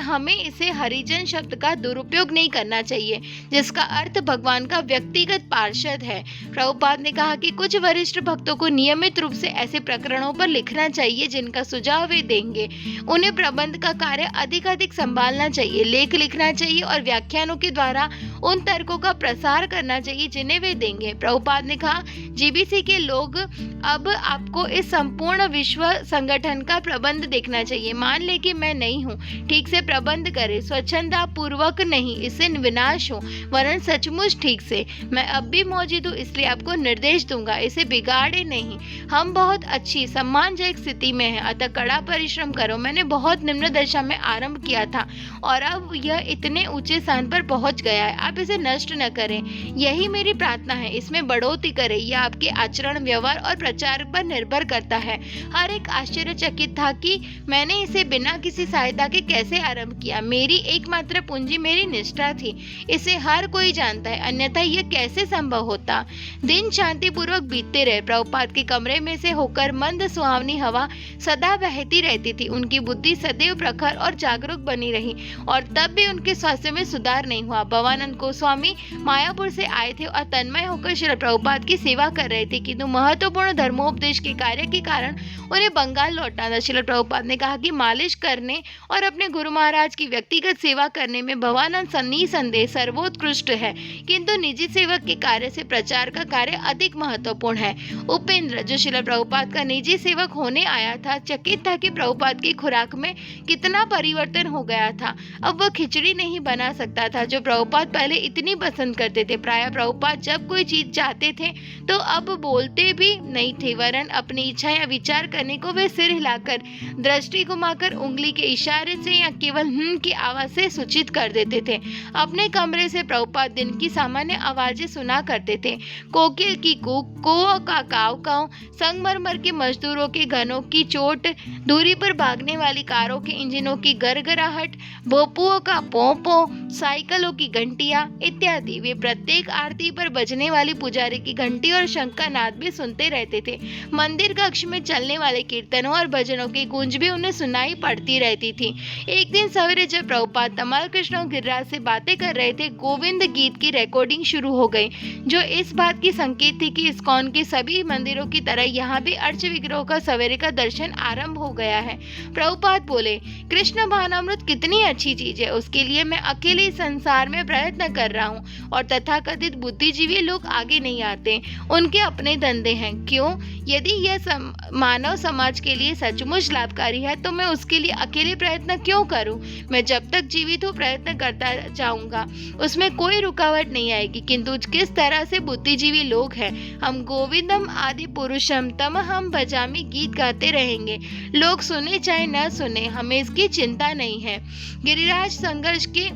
हमें इसे हरिजन शब्द का दुरुपयोग नहीं करना चाहिए जिसका अर्थ भगवान का व्यक्तिगत पार्षद है। प्रभुपाद ने कहा कि कुछ वरिष्ठ भक्तों को नियमित रूप से ऐसे प्रकरणों पर लिखना चाहिए जिनका सुझाव वे देंगे। उन्हें प्रबंध का कार्य अधिक संभालना चाहिए, लेख लिखना चाहिए और व्याख्यानों के द्वारा उन तर्कों का प्रसार करना चाहिए जिन्हें वे देंगे। प्रभुपाद ने कहा, जीबीसी के लोग अब आपको इस संपूर्ण विश्व संगठन का प्रबंध देखना चाहिए। मान ले कि मैं नहीं हूँ, ठीक से प्रबंध करें, स्वच्छंदा पूर्वक नहीं, इससे विनाश हो, वरन सचमुच ठीक से। मैं अब भी मौजूद हूँ इसलिए आपको निर्देश दूंगा, इसे बिगाड़े नहीं। हम बहुत अच्छी सम्मानजनक स्थिति में हैं, अतः कड़ा परिश्रम करो। मैंने बहुत निम्न दशा में आरंभ किया था और अब यह इतने ऊंचे स्थान पर पहुंच गया है। आप इसे नष्ट न करें, यही मेरी प्रार्थना है। इसमें बढ़ोतरी करें। यह आपके आचरण, व्यवहार और प्रचार पर निर्भर करता है। हर एक आश्चर्यचकित था कि मैंने इसे बिना किसी सहायता के कैसे आरंभ किया। मेरी एकमात्र पूंजी मेरी निष्ठा थी। इसे हर कोई जानता है, अन्यथा यह कैसे संभव होता। दिन शांतिपूर्वक बीतते रहे। प्रभुपाद के कमरे में से होकर मंद सुहावनी हवा सदा बहती रहती थी। उनकी बुद्धि सदैव प्रखर और जागरूक बनी रही और तब भी उनके स्वास्थ्य में सुधार नहीं हुआ। भवानंद गोस्वामी मायापुर से आए थे और तन्मय होकर श्री प्रभुपाद की सेवा कर रहे थे, किंतु महत्वपूर्ण धर्मोपदेश के कार्य के कारण उन्हें बंगाल लौटना था। श्री प्रभुपाद ने कहा कि मालिश करने और अपने गुरु महाराज की व्यक्तिगत सेवा करने में भवानंद निसंदेह सर्वोत्कृष्ट है, किंतु निजी सेवक के कार्य से प्रचार का कार्य अधिक महत्वपूर्ण है। उपेंद्र, जो श्री प्रभुपाद का निजी सेवक होने आया था, चकित था कि प्रभुपाद की खुराक में कितना परिवर्तन हो गया था। अब वह खिचड़ी नहीं बना सकता था जो प्रभुपाद पहले इतनी पसंद करते थे। प्रायः प्रभुपाद जब कोई चीज चाहते थे तो अब बोलते भी नहीं थे, वरन अपनी इच्छा या विचार करने को वे सिर हिलाकर, दृष्टि घुमाकर, उंगली के इशारे से या केवल की आवाज से सूचित कर देते थे। अपने कमरे से प्रभुपाद दिन की सामान्य आवाजें सुना करते थे। कोकिल की कूक, कौआ का काव काव, संगमरमर के मजदूरों के घनों की चोट, दूरी पर भागने वाली कारों के इंजनों की गरगराहट, भोपुओं का पों पों, साइकिलों की घंटियां, दिया इत्यादि। वे प्रत्येक आरती पर बजने वाली पुजारी की घंटी और शंख का नाद भी सुनते रहते थे। मंदिर कक्ष में चलने वाले कीर्तनों और भजनों की गूंज भी उन्हें सुनाई पड़ती रहती थी। एक दिन सवेरे जब प्रभुपाद तमाल कृष्ण और गिरिराज से बातें कर रहे थे, गोविंद गीत की रिकॉर्डिंग शुरू हो गई, जो इस बात की संकेत थी कि इस्कॉन के सभी मंदिरों की तरह यहाँ भी अर्च विग्रहों का सवेरे का दर्शन आरंभ हो गया है। प्रभुपाद बोले, कृष्ण भावनामृत कितनी अच्छी चीज है, उसके लिए मैं अकेले संसार में प्रयत्न कर रहा हूँ और तथाकथित बुद्धिजीवी लोग आगे नहीं आते। उनके अपने धंधे हैं। क्यों? यदि यह मानव समाज के लिए सचमुच लाभकारी है तो मैं उसके लिए अकेले प्रयत्न क्यों करूं? मैं जब तक जीवित हूँ प्रयत्न करता जाऊंगा, उसमें कोई रुकावट नहीं आएगी। किंतु किस तरह से बुद्धिजीवी लोग हैं, हम गोविंदम आदि पुरुषम तम हम भजामी गीत गाते रहेंगे। लोग सुने चाहे न सुने, हमें इसकी चिंता नहीं है। गिरिराज संघर्ष के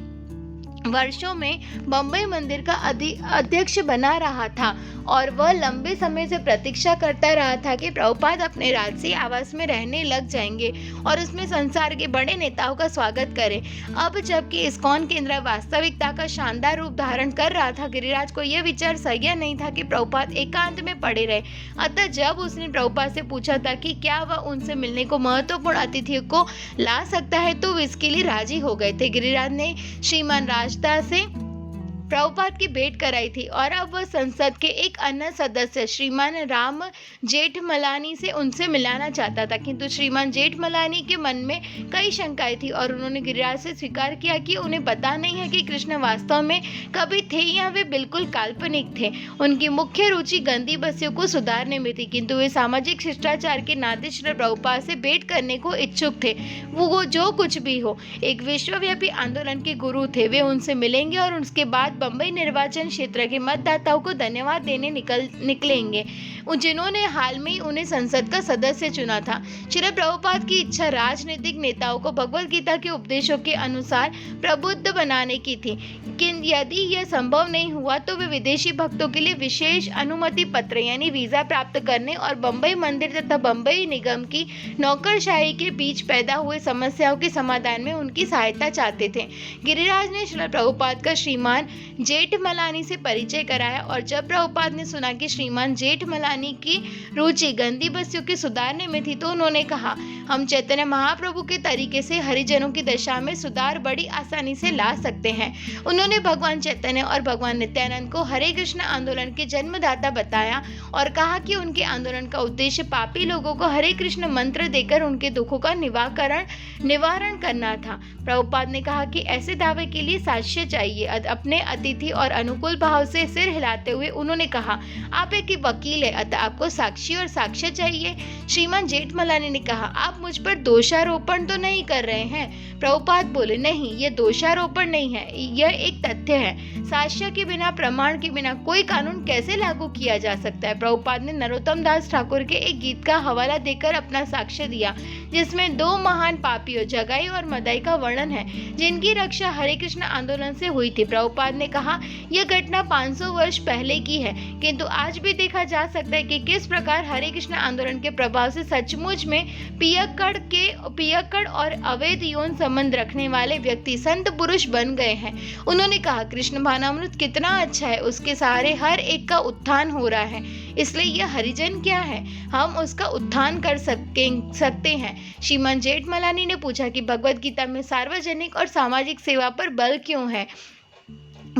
वर्षों में बम्बई मंदिर का अध्यक्ष बना रहा था और वह लंबे समय से प्रतीक्षा करता रहा था कि प्रभुपाद अपने राजसी आवास में रहने लग जाएंगे और उसमें संसार के बड़े नेताओं का स्वागत करें। अब जबकि इस्कॉन केंद्र वास्तविकता का शानदार रूप धारण कर रहा था, गिरिराज को यह विचार सह्य नहीं था कि प्रभुपाद एकांत में पड़े रहे। अतः जब उसने प्रभुपाद से पूछा था कि क्या वह उनसे मिलने को महत्वपूर्ण अतिथियों को ला सकता है, तो वे इसके लिए राजी हो गए थे। गिरिराज ने श्रीमान राजदास से प्रभुपाद की भेंट कराई थी और अब वह संसद के एक अन्य सदस्य श्रीमान राम जेठमलानी से उनसे मिलाना चाहता था, किंतु श्रीमान जेठमलानी के मन में कई शंकाएं थी और उन्होंने गिरिराज से स्वीकार किया कि उन्हें पता नहीं है कि कृष्ण वास्तव में कभी थे या वे बिल्कुल काल्पनिक थे। उनकी मुख्य रुचि गंदी बस्तियों को सुधारने में थी, किंतु वे सामाजिक शिष्टाचार के नाते श्री प्रभुपाद से भेंट करने को इच्छुक थे। वो जो कुछ भी हो, एक विश्वव्यापी आंदोलन के गुरु थे। वे उनसे मिलेंगे और उसके बाद बम्बई निर्वाचन क्षेत्र के मतदाताओं को धन्यवाद देने निकलेंगे, जिन्होंने हाल में ही उन्हें संसद का सदस्य चुना था। श्री प्रभुपाद की इच्छा राजनीतिक नेताओं को भगवद गीता के उपदेशों के अनुसार प्रबुद्ध बनाने की थी, लेकिन यदि यह संभव नहीं हुआ तो वे विदेशी भक्तों के लिए विशेष अनुमति पत्र यानी वीजा प्राप्त करने और बम्बई मंदिर तथा बम्बई निगम की नौकरशाही के बीच पैदा हुए समस्याओं के समाधान में उनकी सहायता चाहते थे। गिरिराज ने श्री प्रभुपाद का श्रीमान जेठमलानी से परिचय कराया और जब प्रभुपाद ने सुना कि श्रीमान जेठमलानी की रुचि गंदी बस्तियों के सुधारने में थी, तो उन्होंने कहा, हम चैतन्य महाप्रभु के तरीके से हरिजनों की दशा में सुधार बड़ी आसानी से ला सकते हैं। उन्होंने भगवान चैतन्य और भगवान नित्यानंद को हरे कृष्ण आंदोलन के जन्मदाता बताया और कहा कि उनके आंदोलन का उद्देश्य पापी लोगों को हरे कृष्ण मंत्र देकर उनके दुखों का निवारण करना था। प्रभुपाद ने कहा कि ऐसे दावे के लिए साक्ष्य चाहिए। अपने अतिथि और अनुकूल भाव से सिर हिलाते हुए उन्होंने कहा, आप एक वकील है, अतः आपको साक्षी और साक्ष्य चाहिए। श्रीमान जेठमलानी ने कहा, आप मुझ पर दोषारोपण तो नहीं कर रहे हैं? प्रभुपाद बोले, नहीं, यह दोषारोपण नहीं है, यह एक तथ्य है। साक्ष्य के बिना, प्रमाण के बिना कोई कानून कैसे लागू किया जा सकता है? प्रभुपाद ने नरोत्तम दास ठाकुर के एक गीत का हवाला देकर अपना साक्ष्य दिया, जिसमें दो महान पापियों जगाई और मदाई का वर्णन है, जिनकी रक्षा हरे कृष्ण आंदोलन से हुई थी। प्रभुपाद ने कहा, यह घटना 500 वर्ष पहले की है, किंतु आज भी देखा जा सकता है कि किस प्रकार हरे कृष्ण आंदोलन के प्रभाव से सचमुच में पियक्कड़ और अवैध यौन संबंध रखने वाले व्यक्ति संत पुरुष बन गए हैं। उन्होंने कहा, कृष्ण भावनामृत कितना अच्छा है, उसके सहारे हर एक का उत्थान हो रहा है, इसलिए यह हरिजन क्या है, हम उसका उत्थान कर सकते हैं। श्रीमान जेठमलानी ने पूछा कि भगवद गीता में सार्वजनिक और सामाजिक सेवा पर बल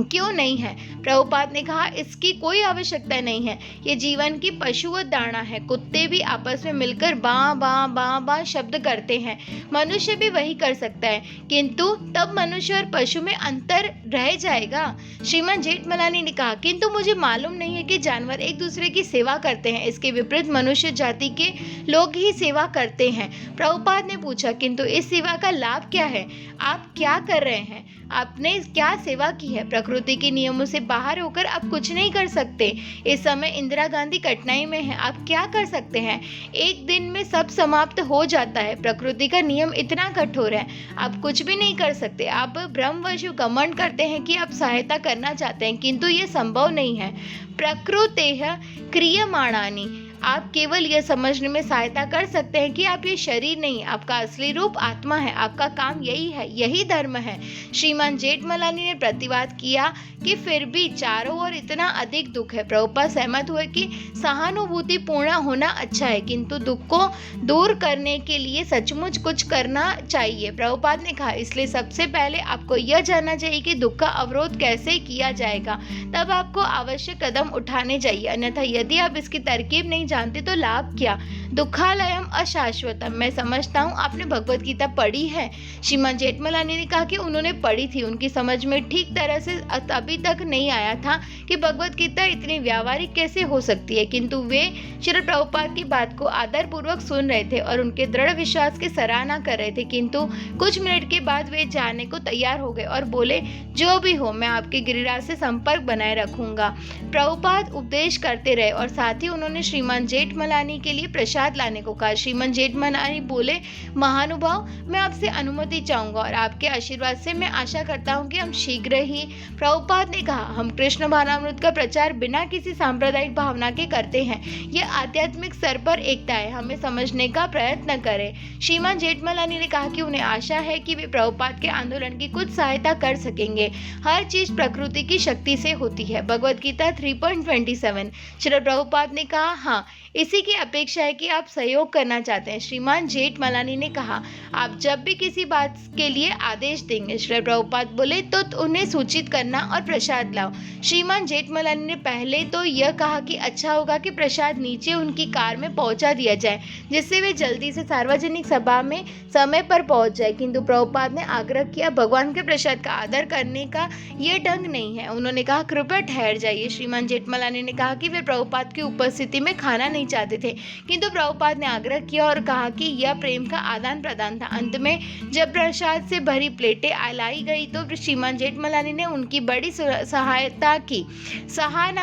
क्यों नहीं है? प्रभुपाद ने कहा, इसकी कोई आवश्यकता नहीं है, ये जीवन की पशुवत धारणा है। कुत्ते भी आपस में मिलकर बां बां बां बां शब्द करते हैं, मनुष्य भी वही कर सकता है, किंतु तब मनुष्य और पशु में अंतर रह जाएगा। श्रीमान जेठमलानी ने कहा, किंतु मुझे मालूम नहीं है कि जानवर एक दूसरे की सेवा करते हैं, इसके विपरीत मनुष्य जाति के लोग ही सेवा करते हैं। प्रभुपाद ने पूछा, किंतु इस सेवा का लाभ क्या है? आप क्या कर रहे हैं? आपने क्या सेवा की है? प्रकृति के नियमों से बाहर होकर आप कुछ नहीं कर सकते। इस समय इंदिरा गांधी कठिनाई में है, आप क्या कर सकते हैं? एक दिन में सब समाप्त हो जाता है। प्रकृति का नियम इतना कठोर है, आप कुछ भी नहीं कर सकते। आप ब्रह्मवश घमंड करते हैं कि आप सहायता करना चाहते हैं, किंतु यह संभव नहीं है। प्रकृतेः क्रियमाणानि आप केवल यह समझने में सहायता कर सकते हैं कि आप ये शरीर नहीं, आपका असली रूप आत्मा है। आपका काम यही है, यही धर्म है। श्रीमान जेठमलानी ने प्रतिवाद किया कि फिर भी चारों ओर इतना अधिक दुख है। प्रभुपाद सहमत हुए कि सहानुभूति पूर्ण होना अच्छा है, किंतु दुख को दूर करने के लिए सचमुच कुछ करना चाहिए। प्रभुपाद ने कहा, इसलिए सबसे पहले आपको यह जानना चाहिए कि दुख का अवरोध कैसे किया जाएगा, तब आपको आवश्यक कदम उठाने चाहिए। अन्यथा यदि आप इसकी तरकीब नहीं जानते तो लाभ क्या। दुखालयम अशाश्वतम। मैं समझता हूँ आपने भगवत गीता पढ़ी है। श्रीमान जेठमलानी ने कहा कि उन्होंने पढ़ी थी। उनकी समझ में ठीक तरह से अभी तक नहीं आया था कि भगवत गीता इतनी व्यावहारिक कैसे हो सकती है, किंतु वे श्रील प्रभुपाद की बात को आदरपूर्वक सुन रहे थे और उनके दृढ़ विश्वास की सराहना कर रहे थे। किंतु कुछ मिनट के बाद वे जाने को तैयार हो गए और बोले, जो भी हो, मैं आपके गिरिराज से संपर्क बनाए रखूंगा। प्रभुपाद उपदेश करते रहे और साथ ही उन्होंने श्रीमान जेठमलानी के लिए प्रसाद लाने को कहा। श्रीमान जेठमलानी बोले, महानुभाव, मैं आपसे अनुमति चाहूंगा और आपके आशीर्वाद से मैं आशा करता हूँ कि हम शीघ्र ही। प्रभुपाद ने कहा, हम कृष्ण भावनामृत का प्रचार बिना किसी सांप्रदायिक भावना के करते हैं। यह आध्यात्मिक स्तर पर एकता है, हमें समझने का प्रयत्न करें। श्रीमान जेठमलानी ने कहा कि उन्हें आशा है कि वे प्रभुपाद के आंदोलन की कुछ सहायता कर सकेंगे। हर चीज प्रकृति की शक्ति से होती है। भगवत गीता 3.27। श्री प्रभुपाद ने कहा, हाँ, इसी की अपेक्षा है कि आप सहयोग करना चाहते हैं। श्रीमान जेठमलानी ने कहा, आप जब भी किसी बात के लिए आदेश देंगे। श्री प्रभुपाद बोले, तो उन्हें सूचित करना और प्रसाद लाओ। श्रीमान जेठमलानी ने पहले तो यह कहा कि अच्छा होगा कि प्रसाद नीचे उनकी कार में पहुंचा दिया जाए, जिससे वे जल्दी से सार्वजनिक सभा में समय पर पहुंच जाए। किंतु प्रभुपाद ने आग्रह किया, भगवान के प्रसाद का आदर करने का यह ढंग नहीं है। उन्होंने कहा, कृपया ठहर जाइए। श्रीमान जेठमलानी ने कहा कि वे प्रभुपाद की उपस्थिति में खाना नहीं चाहते थे, किंतु प्रभुपाद ने आग्रह किया और कहा कि यह प्रेम का आदान प्रदान था। अंत में जब प्रसाद से भरी प्लेटें लाई गई तो श्रीमान जेठमलानी ने उनकी बड़ी सराहना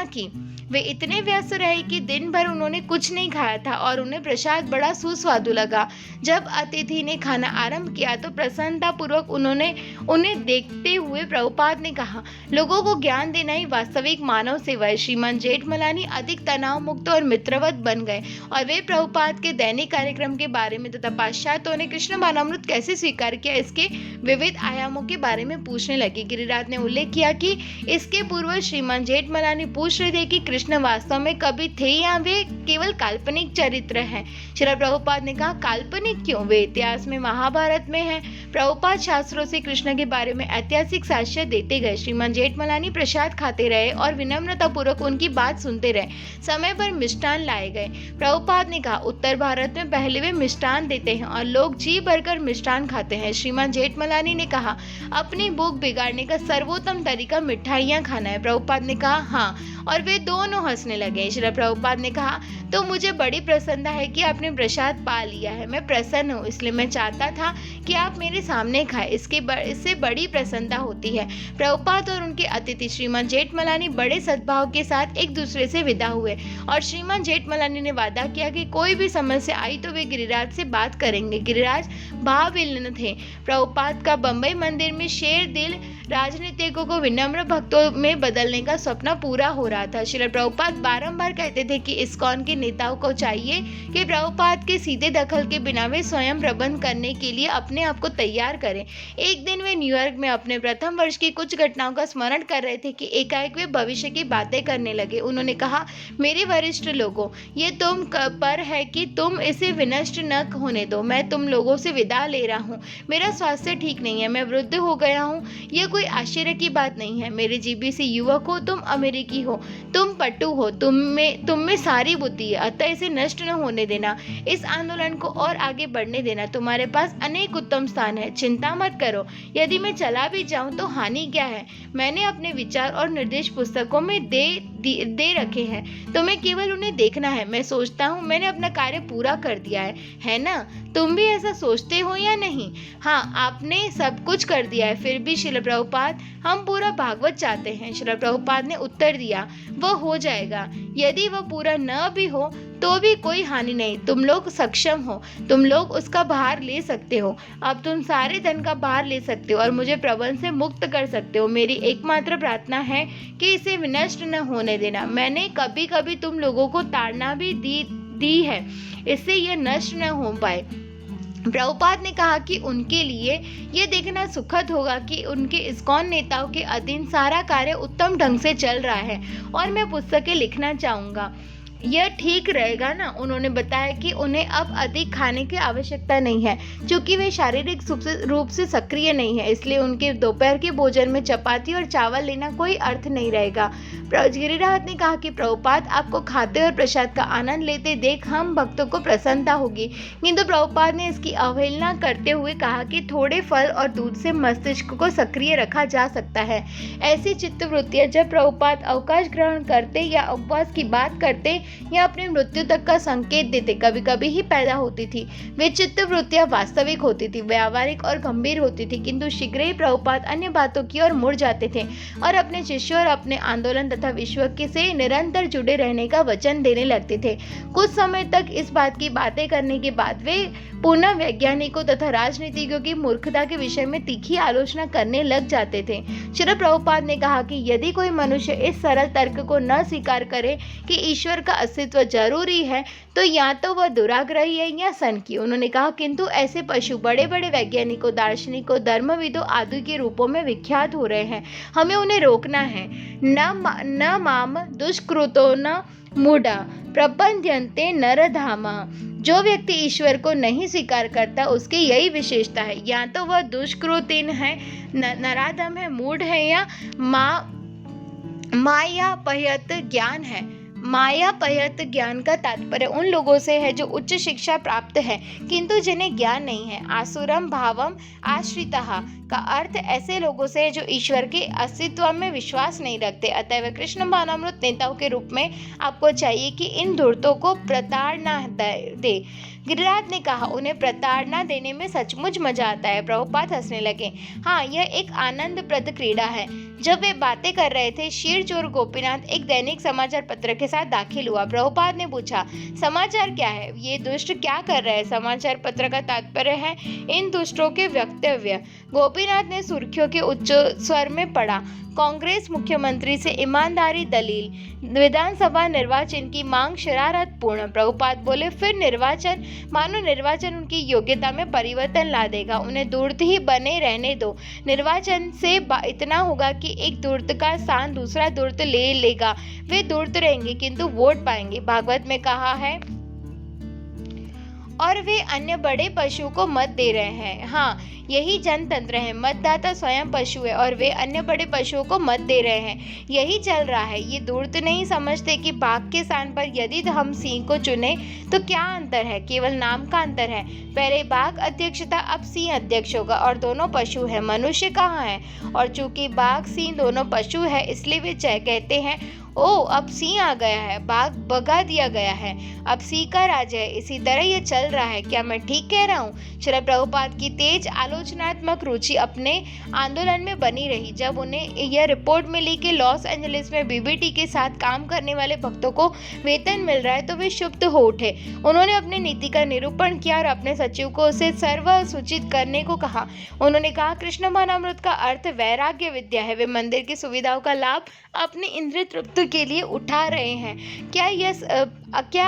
की। वे इतने व्यस्त रहे कि दिन भर उन्होंने कुछ नहीं खाया था और उन्हें प्रसाद बड़ा सुस्वादु लगा। जब अतिथि ने खाना आरंभ किया तो प्रसन्नतापूर्वक उन्हें देखते हुए प्रभुपाद ने कहा, लोगों को ज्ञान देना ही वास्तविक मानव सेवा है। श्रीमान जेठमलानी अधिक तनाव मुक्त और मित्रवत बन गए और वे प्रभुपाद के दैनिक कार्यक्रम के बारे में तथा पाश्चात्यों ने कृष्ण भावनामृत कैसे स्वीकार किया, इसके विविध आयामों के बारे में पूछने लगे। गिरिराज ने उल्लेख किया कि इसके पूर्व श्रीमान जेठमलानी पूछ रहे थे कि कृष्ण वास्तव में कभी थे या वे केवल काल्पनिक चरित्र हैं। श्री प्रभुपाद ने कहा, काल्पनिक क्यों, वे इतिहास में महाभारत में हैं। प्रभुपाद शास्त्रों से कृष्ण के बारे में ऐतिहासिक साक्ष्य देते गए। श्रीमान जेठमलानी प्रसाद खाते रहे और विनम्रता पूर्वक उनकी बात सुनते रहे। समय पर मिष्ठान लाए गए। प्रभुपाद ने कहा, उत्तर भारत में पहले वे मिष्ठान देते हैं और लोग जी भरकर मिष्ठान खाते हैं। श्रीमान जेठमलानी ने कहा, अपनी भूख बिगाड़ने का सर्वोत्तम तरीका मिठाइयाँ खाना है। प्रभुपाद ने कहा, हाँ, और वे दोनों हंसने लगे। श्री प्रभुपाद ने कहा, तो मुझे बड़ी प्रसन्नता है कि आपने प्रसाद पा लिया है। मैं प्रसन्न हूँ, इसलिए मैं चाहता था कि आप मेरे सामने खाएं। इससे बड़ी प्रसन्नता होती है। प्रभुपाद और उनके अतिथि श्रीमान जेठमलानी बड़े सद्भाव के साथ एक दूसरे से विदा हुए और श्रीमान जेठमलानी ने वादा किया कि कोई भी समस्या आई तो वे गिरिराज से बात करेंगे। गिरिराज भावविह्वल थे। प्रभुपाद का बंबई मंदिर में शेर दिल राजनीतिकों को विनम्र भक्तों में बदलने का सपना पूरा हो रहा था। श्री प्रभुपाद बारंबार कहते थे कि इस्कॉन के नेताओं को चाहिए कि प्रभुपाद के सीधे दखल के बिना वे स्वयं प्रबंध करने के लिए अपने आप को तैयार करें। एक दिन वे न्यूयॉर्क में अपने प्रथम वर्ष की कुछ घटनाओं का स्मरण कर रहे थे कि एकाएक वे भविष्य की बातें करने लगे। उन्होंने कहा, मेरे वरिष्ठ लोगों, ये तुम पर है कि तुम इसे विनष्ट न होने दो। मैं तुम लोगों से विदा ले रहा हूँ। मेरा स्वास्थ्य ठीक नहीं है, मैं वृद्ध हो गया हूँ। यह कोई आश्चर्य की बात नहीं है। मेरे जीबीसी युवक हो, तुम अमेरिकी हो, तुम पट्टू हो, तुम में सारी बुद्धि है, अतः इसे नष्ट न होने देना। इस आंदोलन को और आगे बढ़ने देना। तुम्हारे पास अनेक उत्तम स्थान है, चिंता मत करो। यदि मैं चला भी जाऊं तो हानि क्या है। मैंने अपने विचार और निर्देश पुस्तकों में दे रखे हैं, तुम्हें केवल उन्हें देखना है। मैं सोचता हूँ मैंने अपना कार्य पूरा कर दिया है ना? तुम भी ऐसा सोचते हो या नहीं? हाँ, आपने सब कुछ कर दिया है। फिर भी श्रील प्रभुपाद, हम पूरा भागवत चाहते हैं। श्रील प्रभुपाद ने उत्तर दिया, वह हो जाएगा। यदि वह पूरा न भी हो तो भी कोई हानि नहीं। तुम लोग सक्षम हो, तुम लोग उसका भार ले सकते हो। अब तुम सारे धन का भार ले सकते हो और मुझे प्रबंध से मुक्त कर सकते हो। मेरी एकमात्र प्रार्थना है कि इसे विनष्ट न होने देना। मैंने कभी कभी तुम लोगों को ताड़ना भी दी है, इससे यह नष्ट न हो पाए। प्रभुपाद ने कहा कि उनके लिए ये देखना सुखद होगा कि उनके इस्कॉन नेताओं के अधीन सारा कार्य उत्तम ढंग से चल रहा है और मैं पुस्तकें लिखना चाहूँगा। यह ठीक रहेगा ना? उन्होंने बताया कि उन्हें अब अधिक खाने की आवश्यकता नहीं है, क्योंकि वे शारीरिक रूप से सक्रिय नहीं है, इसलिए उनके दोपहर के भोजन में चपाती और चावल लेना कोई अर्थ नहीं रहेगा। गिरिराज ने कहा कि प्रभुपाद आपको खाते और प्रसाद का आनंद लेते देख हम भक्तों को प्रसन्नता होगी, किंतु प्रभुपाद ने इसकी अवहेलना करते हुए कहा कि थोड़े फल और दूध से मस्तिष्क को सक्रिय रखा जा सकता है। ऐसी चित्तवृत्तियां जब प्रभुपाद अवकाश ग्रहण करते या उपवास की बात करते या अपनी मृत्यु तक का संकेत देते कभी कभी ही पैदा होती थी। वे चित्तवृत्तियां वास्तविक होती थी, व्यावहारिक और गंभीर होती थी, किंतु शीघ्र ही प्रभुपाद अन्य बातों की ओर मुड़ जाते थे और अपने शिष्यों और अपने आंदोलन तथा विश्व के से निरंतर जुड़े रहने का वचन देने लगते थे। कुछ समय तक इस बात की बातें करने के बाद वे पुनः वैज्ञानिकों तथा राजनीतिज्ञों की मूर्खता के विषय में तीखी आलोचना करने लग जाते थे। श्री प्रभुपाद ने कहा कि यदि कोई मनुष्य इस सरल तर्क को न स्वीकार करे कि ईश्वर का अस्तित्व जरूरी है, तो या तो वह दुराग्रही है या सनकी। उन्होंने कहा किंतु ऐसे पशु बड़े बड़े वैज्ञानिकों, दार्शनिकों, धर्मविदों आदि के रूपों में विख्यात हो रहे हैं। हमें उन्हें रोकना है। न माम दुष्कृतो न मूढ़ा प्रपद्यन्ते नरधामा। जो व्यक्ति ईश्वर को नहीं स्वीकार करता उसकी यही विशेषता है, या तो वह दुष्कृतिन है, नराधम है, मूढ़ है या मायापहत ज्ञान है। मायापहत ज्ञान का तात्पर्य उन लोगों से है जो उच्च शिक्षा प्राप्त है किंतु जिन्हें ज्ञान नहीं है। आसुरम भावम आश्रितः का अर्थ ऐसे लोगों से है जो ईश्वर के अस्तित्व में विश्वास नहीं रखते। अतएव कृष्ण भावनामृत नेताओं के रूप में आपको चाहिए कि इन धूर्तों को प्रताड़ना दे। गिरिराज ने कहा उन्हें प्रताड़ना देने में सचमुच मजा आता है। प्रभुपाद हंसने लगे। हाँ, यह एक आनंदप्रद क्रीड़ा है। जब वे बातें कर रहे थे, शीरचोर गोपीनाथ एक दैनिक समाचार पत्र के साथ दाखिल हुआ। प्रभुपाद ने पूछा, समाचार क्या है? ये दुष्ट क्या कर रहे हैं? समाचार पत्र का तात्पर्य है इन दुष्टों के वक्तव्य। गोपीनाथ ने सुर्खियों के उच्च स्वर में पढ़ा। कांग्रेस मुख्यमंत्री से ईमानदारी दलील, विधानसभा निर्वाचन की मांग शरारतपूर्ण। प्रभुपाद बोले, फिर निर्वाचन? मानो निर्वाचन उनकी योग्यता में परिवर्तन ला देगा। उन्हें धूर्त ही बने रहने दो। निर्वाचन से इतना होगा कि एक धूर्त का स्थान दूसरा धूर्त ले लेगा। वे धूर्त रहेंगे किंतु वोट पाएंगे। भागवत में कहा है, और वे अन्य बड़े पशुओं को मत दे रहे हैं। हाँ, यही जनतंत्र है। मतदाता स्वयं पशु है और वे अन्य बड़े पशुओं को मत दे रहे हैं। यही चल रहा है। ये धूर्त नहीं समझते कि बाघ के स्थान पर यदि हम सिंह को चुने तो क्या अंतर है? केवल नाम का अंतर है। पहले बाघ अध्यक्ष था, अब सिंह अध्यक्ष होगा और दोनों पशु है। मनुष्य कहाँ है? और चूंकि बाघ सिंह दोनों पशु है, इसलिए वे कहते हैं, ओ अब सिंह आ गया है, बाघ भगा दिया गया है, अब सिंह का राज है। इसी तरह ये चल रहा है। क्या मैं ठीक कह रहा हूँ? श्री प्रभुपाद की तेज आलोचनात्मक रुचि अपने आंदोलन में बनी रही। जब उन्हें यह रिपोर्ट मिली कि लॉस एंजलिस में बीबीटी के साथ काम करने वाले भक्तों को वेतन मिल रहा है, तो वे क्षुब्ध हो उठे। उन्होंने अपनी नीति का निरूपण किया और अपने सचिव को उसे सर्व सूचित करने को कहा। उन्होंने कहा, कृष्ण भावनामृत का अर्थ वैराग्य विद्या है। वे मंदिर की सुविधाओं का लाभ अपनी इंद्रिय तृप्ति के लिए उठा रहे हैं। क्या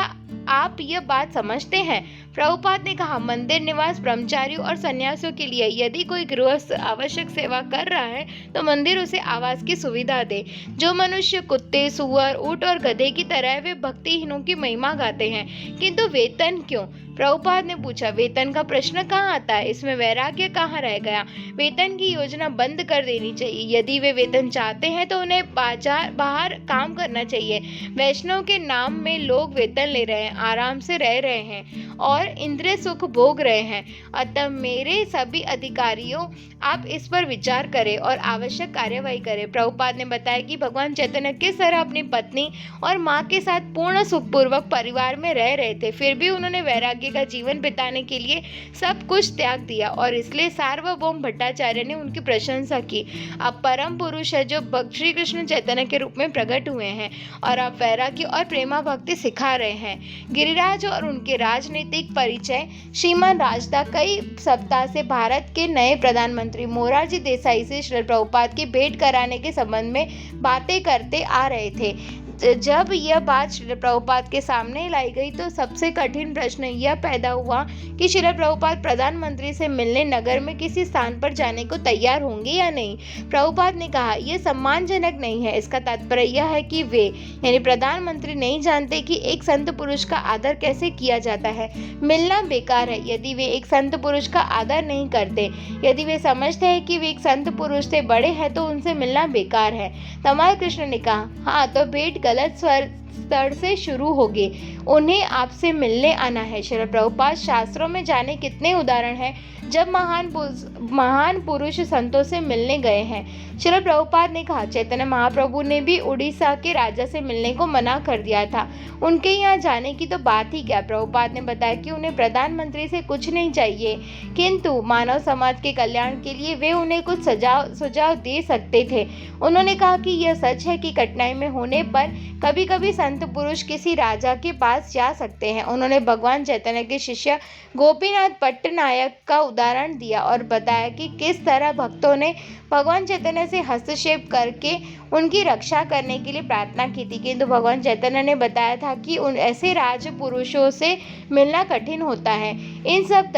आप यह बात समझते हैं? प्रभुपाद ने कहा, मंदिर निवास ब्रह्मचारियों और सन्यासियों के लिए। यदि कोई गृहस्थ आवश्यक सेवा कर रहा है तो मंदिर उसे आवास की सुविधा दे। जो मनुष्य कुत्ते, सुअर, ऊंट और गधे की तरह है, वे भक्तिहीनों की महिमा गाते हैं, किंतु वेतन क्यों? प्रभुपाद ने पूछा, वेतन का प्रश्न कहाँ आता है? इसमें वैराग्य कहाँ रह गया? वेतन की योजना बंद कर देनी चाहिए। यदि वे वेतन चाहते हैं तो उन्हें बाहर काम करना चाहिए। वैष्णव के नाम में लोग वेतन ले रहे हैं, आराम से रह रहे हैं और इंद्रिय सुख भोग रहे हैं। अतः मेरे सभी अधिकारियों, आप इस पर विचार करें और आवश्यक कार्यवाही करें। प्रभुपाद ने बताया कि भगवान चैतन्य किस तरह अपनी पत्नी और माँ के साथ पूर्ण सुखपूर्वक परिवार में रह रहे थे, फिर भी उन्होंने वैराग्य का जीवन बिताने के लिए सब कुछ त्याग दिया और इसलिए सार्वभौम भट्टाचार्य ने उनकी प्रशंसा की। आप परम पुरुष है जो श्री कृष्ण चैतन्य के रूप में प्रकट हुए हैं और आप वैराग्य और प्रेमा भक्ति सिखा रहे हैं। गिरिराज और उनके राजनीतिक परिचय। श्रीमान राजदा कई सप्ताह से भारत के नए प्रधानमंत्री मोरारजी देसाई से श्री प्रभुपाद की भेंट कराने के संबंध में बातें करते आ रहे थे। जब यह बात श्रील प्रभुपाद के सामने लाई गई तो सबसे कठिन प्रश्न यह पैदा हुआ कि श्रील प्रभुपाद प्रधानमंत्री से मिलने नगर में किसी स्थान पर जाने को तैयार होंगे या नहीं। प्रभुपाद ने कहा, यह सम्मानजनक नहीं है। इसका तात्पर्य यह है कि वे यानी प्रधानमंत्री नहीं जानते कि एक संत पुरुष का आदर कैसे किया जाता है। मिलना बेकार है यदि वे एक संत पुरुष का आदर नहीं करते। यदि वे समझते हैं कि वे एक संत पुरुष से बड़े हैं तो उनसे मिलना बेकार है। तमाल कृष्ण ने कहा, हाँ तो भेंट गलत स्तर से शुरू होगी। उन्हें आपसे मिलने आना है। श्रील प्रभुपाद शास्त्रों में जाने कितने उदाहरण हैं जब महान पुरुष संतों से मिलने गए हैं। श्रील प्रभुपाद ने कहा, चैतन्य महाप्रभु ने भी उड़ीसा के राजा से मिलने को मना कर दिया था। उनके यहाँ जाने की तो बात ही क्या। प्रभुपाद ने बताया कि उन्हें प्रधानमंत्री से कुछ नहीं चाहिए, किंतु मानव समाज के कल्याण के लिए वे उन्हें कुछ सुझाव दे सकते थे। उन्होंने कहा कि यह सच है कि कठिनाई में होने पर कभी कभी संत पुरुष किसी राजा के पास जा सकते हैं। उन्होंने भगवान चैतन्य के शिष्य गोपीनाथ पट्टनायक का उदाहरण दिया और बताया कि किस तरह भक्तों ने भगवान चैतन्य से हस्तक्षेप करके उनकी रक्षा करने के लिए प्रार्थना की थी, किंतु भगवान चैतन्य ने बताया था कि उन ऐसे राजपुरुषों से मिलना कठिन होता है। इन सब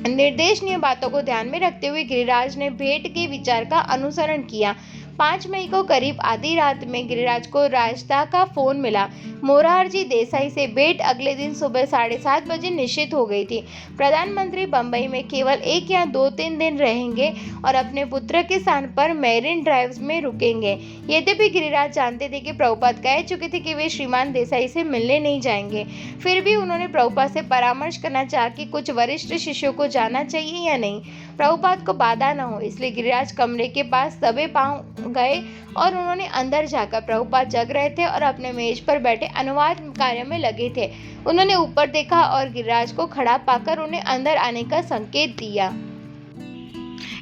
निर्देशनीय बातों को ध्यान में रखते हुए गिरिराज ने भेंट के विचार का अनुसरण किया। 5 मई को करीब आधी रात में गिरिराज को राजदा का फोन मिला। मोरारजी देसाई से भेंट अगले दिन सुबह 7:30 बजे निश्चित हो गई थी। प्रधानमंत्री बंबई में केवल 1 या 2-3 दिन रहेंगे और अपने पुत्र के स्थान पर मैरिन ड्राइव में रुकेंगे। यद्यपि गिरिराज जानते थे कि प्रभुपाद कह चुके थे कि वे श्रीमान देसाई से मिलने नहीं जाएंगे, फिर भी उन्होंने प्रभुपाद से परामर्श करना चाहा कि कुछ वरिष्ठ शिष्यों को जाना चाहिए या नहीं। प्रभुपाद को बाधा न हो, इसलिए गिरिराज कमरे के पास दबे पांव गए और उन्होंने अंदर जाकर प्रभुपाद जग रहे थे और अपने मेज पर बैठे अनुवाद कार्य में लगे थे। उन्होंने ऊपर देखा और गिरिराज को खड़ा पाकर उन्हें अंदर आने का संकेत दिया।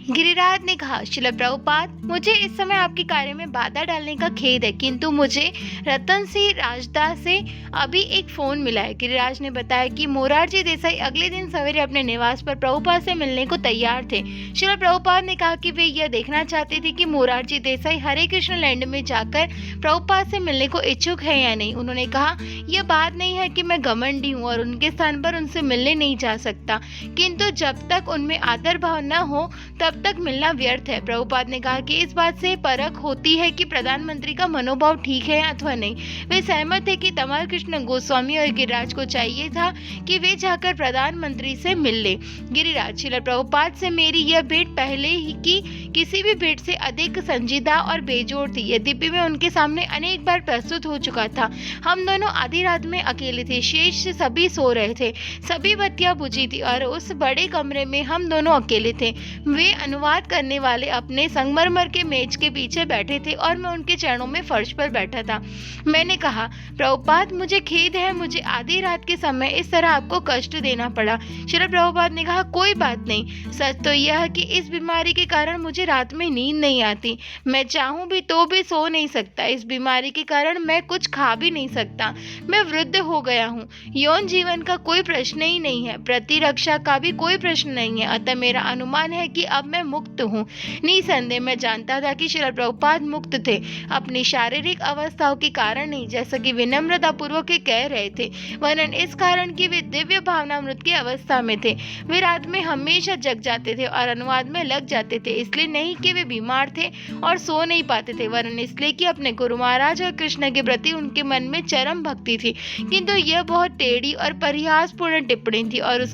गिरिराज ने कहा, श्रील प्रभुपाद, मुझे इस समय आपके कार्य में बाधा डालने का खेद है, किंतु मुझे रतन सिंह राजदा से अभी एक फोन मिला है। गिरिराज ने बताया कि मोरारजी देसाई अगले दिन सवेरे अपने निवास पर प्रभुपाद से मिलने को तैयार थे। श्रील प्रभुपाद ने कहा कि वे यह देखना चाहते थे कि मोरारजी देसाई हरे कृष्ण लैंड में जाकर प्रभुपाद से मिलने को इच्छुक है या नहीं। उन्होंने कहा, यह बात नहीं है कि मैं घमंडी हूँ और उनके स्थान पर उनसे मिलने नहीं जा सकता, किंतु जब तक उनमें आदर भाव न हो तब तक मिलना व्यर्थ है। प्रभुपाद ने कहा कि इस बात से परख होती है कि प्रधानमंत्री का मनोभाव ठीक है अथवा नहीं। वे सहमत थे कि तमाल कृष्ण गोस्वामी और गिरिराज को चाहिए था कि वे जाकर प्रधानमंत्री से मिल ले। गिरिराज, श्रील प्रभुपाद से मेरी यह भेंट पहले ही की किसी भी भेंट से अधिक संजीदा और बेजोड़ थी। यद्यपि मैं उनके सामने अनेक बार प्रस्तुत हो चुका था। हम दोनों आधी रात में अकेले थे, शेष सभी सो रहे थे, सभी बत्तियां बुझी थी और उस बड़े कमरे में हम दोनों अकेले थे। वे अनुवाद करने वाले अपने संगमरमर के मेज के पीछे बैठे थे और मैं उनके चरणों में फर्श पर बैठा था। मैंने कहा, प्रभुपाद, मुझे खेद है, मुझे आधी रात के समय इस तरह आपको कष्ट देना पड़ा। श्रील प्रभुपाद ने कहा, कोई बात नहीं। सच तो यह है कि इस बीमारी के कारण मुझे रात में नींद नहीं आती। मैं चाहूं भी तो भी सो नहीं सकता। इस बीमारी के कारण मैं कुछ खा भी नहीं सकता। मैं वृद्ध हो गया हूँ। यौन जीवन का कोई प्रश्न ही नहीं है, प्रतिरक्षा का भी कोई प्रश्न नहीं है। अतः मेरा अनुमान है कि अब मैं मुक्त हूँ। निसंदेह मैं जानता था कि श्रील प्रभुपाद मुक्त थे, अपनी शारीरिक अवस्थाओं के कारण नहीं, जैसा कि विनम्रता पूर्वक कह रहे थे, वरन इस कारण कि वे दिव्य भावनामृत की अवस्था में थे। वे रात में हमेशा जग जाते थे और अनुवाद में लग जाते थे, इसलिए नहीं कि वे बीमार थे और सो नहीं पाते थे, वरन इसलिए कि अपने गुरु महाराज और कृष्ण के प्रति उनके मन में चरम भक्ति थी। किंतु यह बहुत टेढ़ी और परिहासपूर्ण टिप्पणी थी और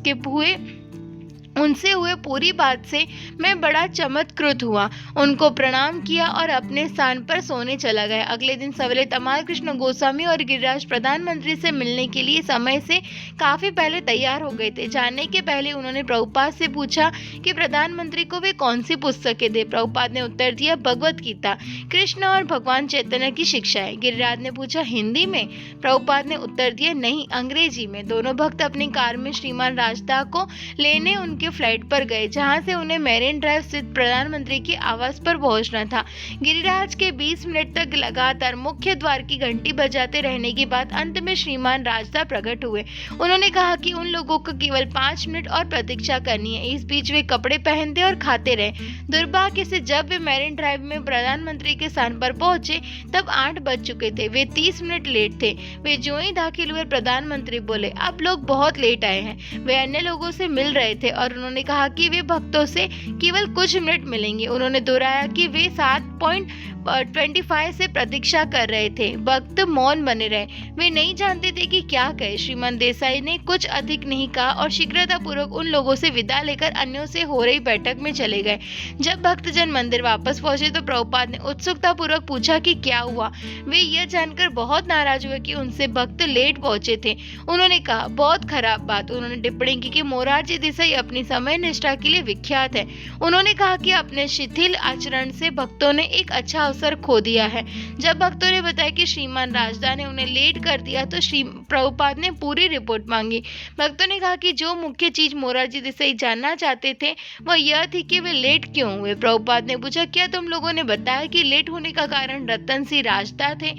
उनसे हुए पूरी बात से मैं बड़ा चमत्कृत हुआ। उनको प्रणाम किया और अपने स्थान पर सोने चला गया। अगले दिन सवेरे तमाल कृष्ण गोस्वामी और गिरिराज प्रधानमंत्री से मिलने के लिए समय से काफी पहले तैयार हो गए थे। जाने के पहले उन्होंने प्रभुपाद से पूछा कि प्रधानमंत्री को वे कौन सी पुस्तकें दे। प्रभुपाद ने उत्तर दिया, भगवत गीता, कृष्ण और भगवान चैतन्य की शिक्षाएं। गिरिराज ने पूछा, हिंदी में? प्रभुपाद ने उत्तर दिया, नहीं, अंग्रेजी में। दोनों भक्त अपनी कार में श्रीमान राजदा को लेने उनके के फ्लाइट पर गए, जहां से उन्हें मेरिन ड्राइव स्थित प्रधानमंत्री के आवास पर पहुंचना था। गिरिराज के 20 मिनट तक लगातार मुख्य द्वार की घंटी बजाते रहने के बाद अंत में श्रीमान राजदा प्रकट हुए। उन्होंने कहा कि उन लोगों को केवल 5 मिनट और प्रतीक्षा करनी है। इस बीच वे कपड़े पहनते और खाते रहे। दुर्भाग्य से जब वे मेरिन ड्राइव में प्रधानमंत्री के स्थान पर पहुंचे तब 8 बज चुके थे। वे 30 मिनट लेट थे। वे जो ही दाखिल हुए, प्रधानमंत्री बोले, आप लोग बहुत लेट आए हैं। वे अन्य लोगों से मिल रहे थे और उन्होंने कहा कि वे भक्तों से केवल कुछ मिनट मिलेंगे। उन्होंने दोहराया कि वे 7:25 से प्रतीक्षा कर रहे थे। भक्त मौन बने रहे। वे नहीं जानते थे कि क्या कहे। श्रीमान देसाई ने कुछ अधिक नहीं कहा और शीघ्रतापूर्वक उन लोगों से विदा लेकर अन्यों से हो रही बैठक में चले गए। जब भक्तजन मंदिर वापस पहुंचे तो प्रभुपाद ने उत्सुकतापूर्वक पूछा कि क्या हुआ। वे यह जानकर बहुत नाराज हुए कि उनसे भक्त लेट पहुंचे थे। उन्होंने कहा, बहुत खराब बात। उन्होंने टिप्पणी की कि मोरारजी देसाई अपनी समय निष्ठा के लिए विख्यात है। उन्होंने कहा कि अपने शिथिल आचरण से भक्तों ने एक अच्छा अवसर खो दिया है। जब भक्तों ने बताया कि श्रीमान राजदा ने उन्हें लेट कर दिया तो श्री प्रभुपाद ने पूरी रिपोर्ट मांगी। भक्तों ने कहा कि जो मुख्य चीज मोरारजी देसाई जानना चाहते थे वह यह थी कि वे लेट क्यों हुए। प्रभुपाद ने पूछा, क्या तुम लोगों ने बताया कि लेट होने का कारण रतन सिंह राजदा थे?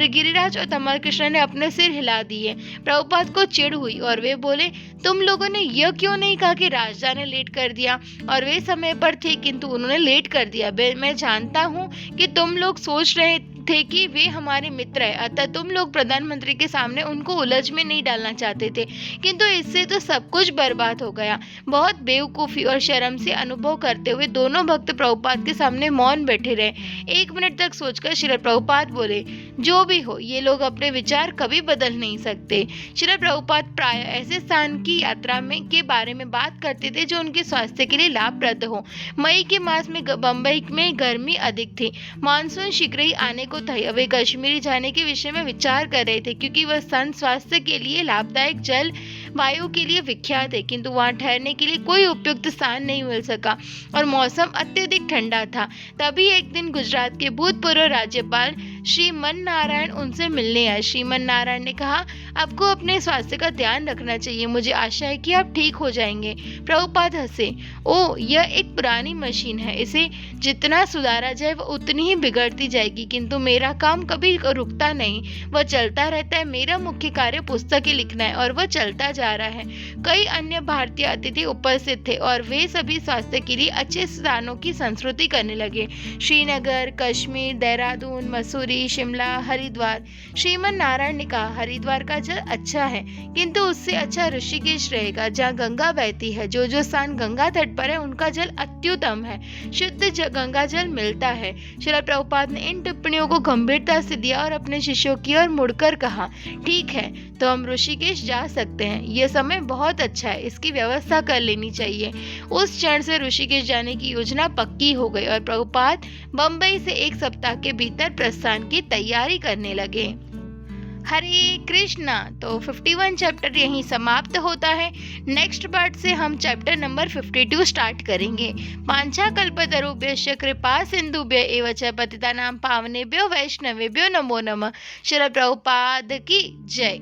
गिरिराज और तमल कृष्ण ने अपने सिर हिला दिए। प्रभुपाद को चिढ़ हुई और वे बोले, तुम लोगों ने यह क्यों नहीं कहा कि राजदा ने लेट कर दिया और वे समय पर थे किंतु उन्होंने लेट कर दिया। मैं जानता हूँ कि तुम लोग सोच रहे थे कि वे हमारे मित्र हैं, अतः तुम लोग प्रधानमंत्री के सामने उनको उलझ में नहीं डालना चाहते थे, किंतु इससे तो सब कुछ बर्बाद हो गया। बहुत बेवकूफी और शर्म से अनुभव करते हुए दोनों भक्त प्रभुपाद के सामने मौन बैठे रहे। 1 मिनट तक सोचकर श्री प्रभुपाद बोले, जो भी हो, ये लोग अपने विचार कभी बदल नहीं सकते। श्री प्रभुपाद प्राय ऐसे स्थान की यात्रा में के बारे में बात करते थे जो उनके स्वास्थ्य के लिए लाभप्रद हो। मई के मास में बंबई में गर्मी अधिक थी। मानसून शीघ्र ही आने को था। वे कश्मीर जाने के विषय में विचार कर रहे थे क्योंकि वह स्थान स्वास्थ्य के लिए लाभदायक जल वायु के लिए विख्यात है, किंतु वहां ठहरने के लिए कोई उपयुक्त स्थान नहीं मिल सका और मौसम अत्यधिक ठंडा था। तभी एक दिन गुजरात के भूतपूर्व राज्यपाल श्रीमन नारायण उनसे मिलने आए। श्रीमन नारायण ने कहा, आपको अपने स्वास्थ्य का ध्यान रखना चाहिए। मुझे आशा है कि आप ठीक हो जाएंगे। प्रभुपाद हंसे। ओ, यह एक पुरानी मशीन है, इसे जितना सुधारा जाए वह उतनी ही बिगड़ती जाएगी, किंतु मेरा काम कभी रुकता नहीं, वह चलता रहता है। मेरा मुख्य कार्य पुस्तकें लिखना है और वह चलता जा रहा है। कई अन्य भारतीय अतिथि उपस्थित थे और वे सभी स्वास्थ्य के लिए अच्छे स्थानों की संस्कृति करने लगे। श्रीनगर, कश्मीर, देहरादून, मसूरी, शिमला, हरिद्वार। श्रीमन नारायण ने कहा, हरिद्वार का जल अच्छा है, किंतु उससे अच्छा ऋषिकेश रहेगा, जहाँ गंगा बहती है। जो स्थान गंगा तट पर है उनका जल अत्युत्तम है, शुद्ध गंगा जल मिलता है। श्रील प्रभुपाद ने इन टिप्पणियों को गंभीरता से दिया और अपने शिष्यों की ओर मुड़कर कहा, ठीक है, तो हम ऋषिकेश जा सकते हैं। यह समय बहुत अच्छा है, इसकी व्यवस्था कर लेनी चाहिए। उस क्षण से ऋषिकेश जाने की योजना पक्की हो गई और प्रभुपाद बंबई से 1 सप्ताह के भीतर प्रस्थान की तैयारी करने लगे। हरे कृष्णा। तो 51 चैप्टर यहीं समाप्त होता है। नेक्स्ट पार्ट से हम चैप्टर नंबर 52 स्टार्ट करेंगे। वांछा कल्पतरुभ्यश्च कृपा सिंधुभ्य एव च पतितानां पावनेभ्यो वैष्णवेभ्यो नमो नमः। श्रील प्रभुपाद की जय।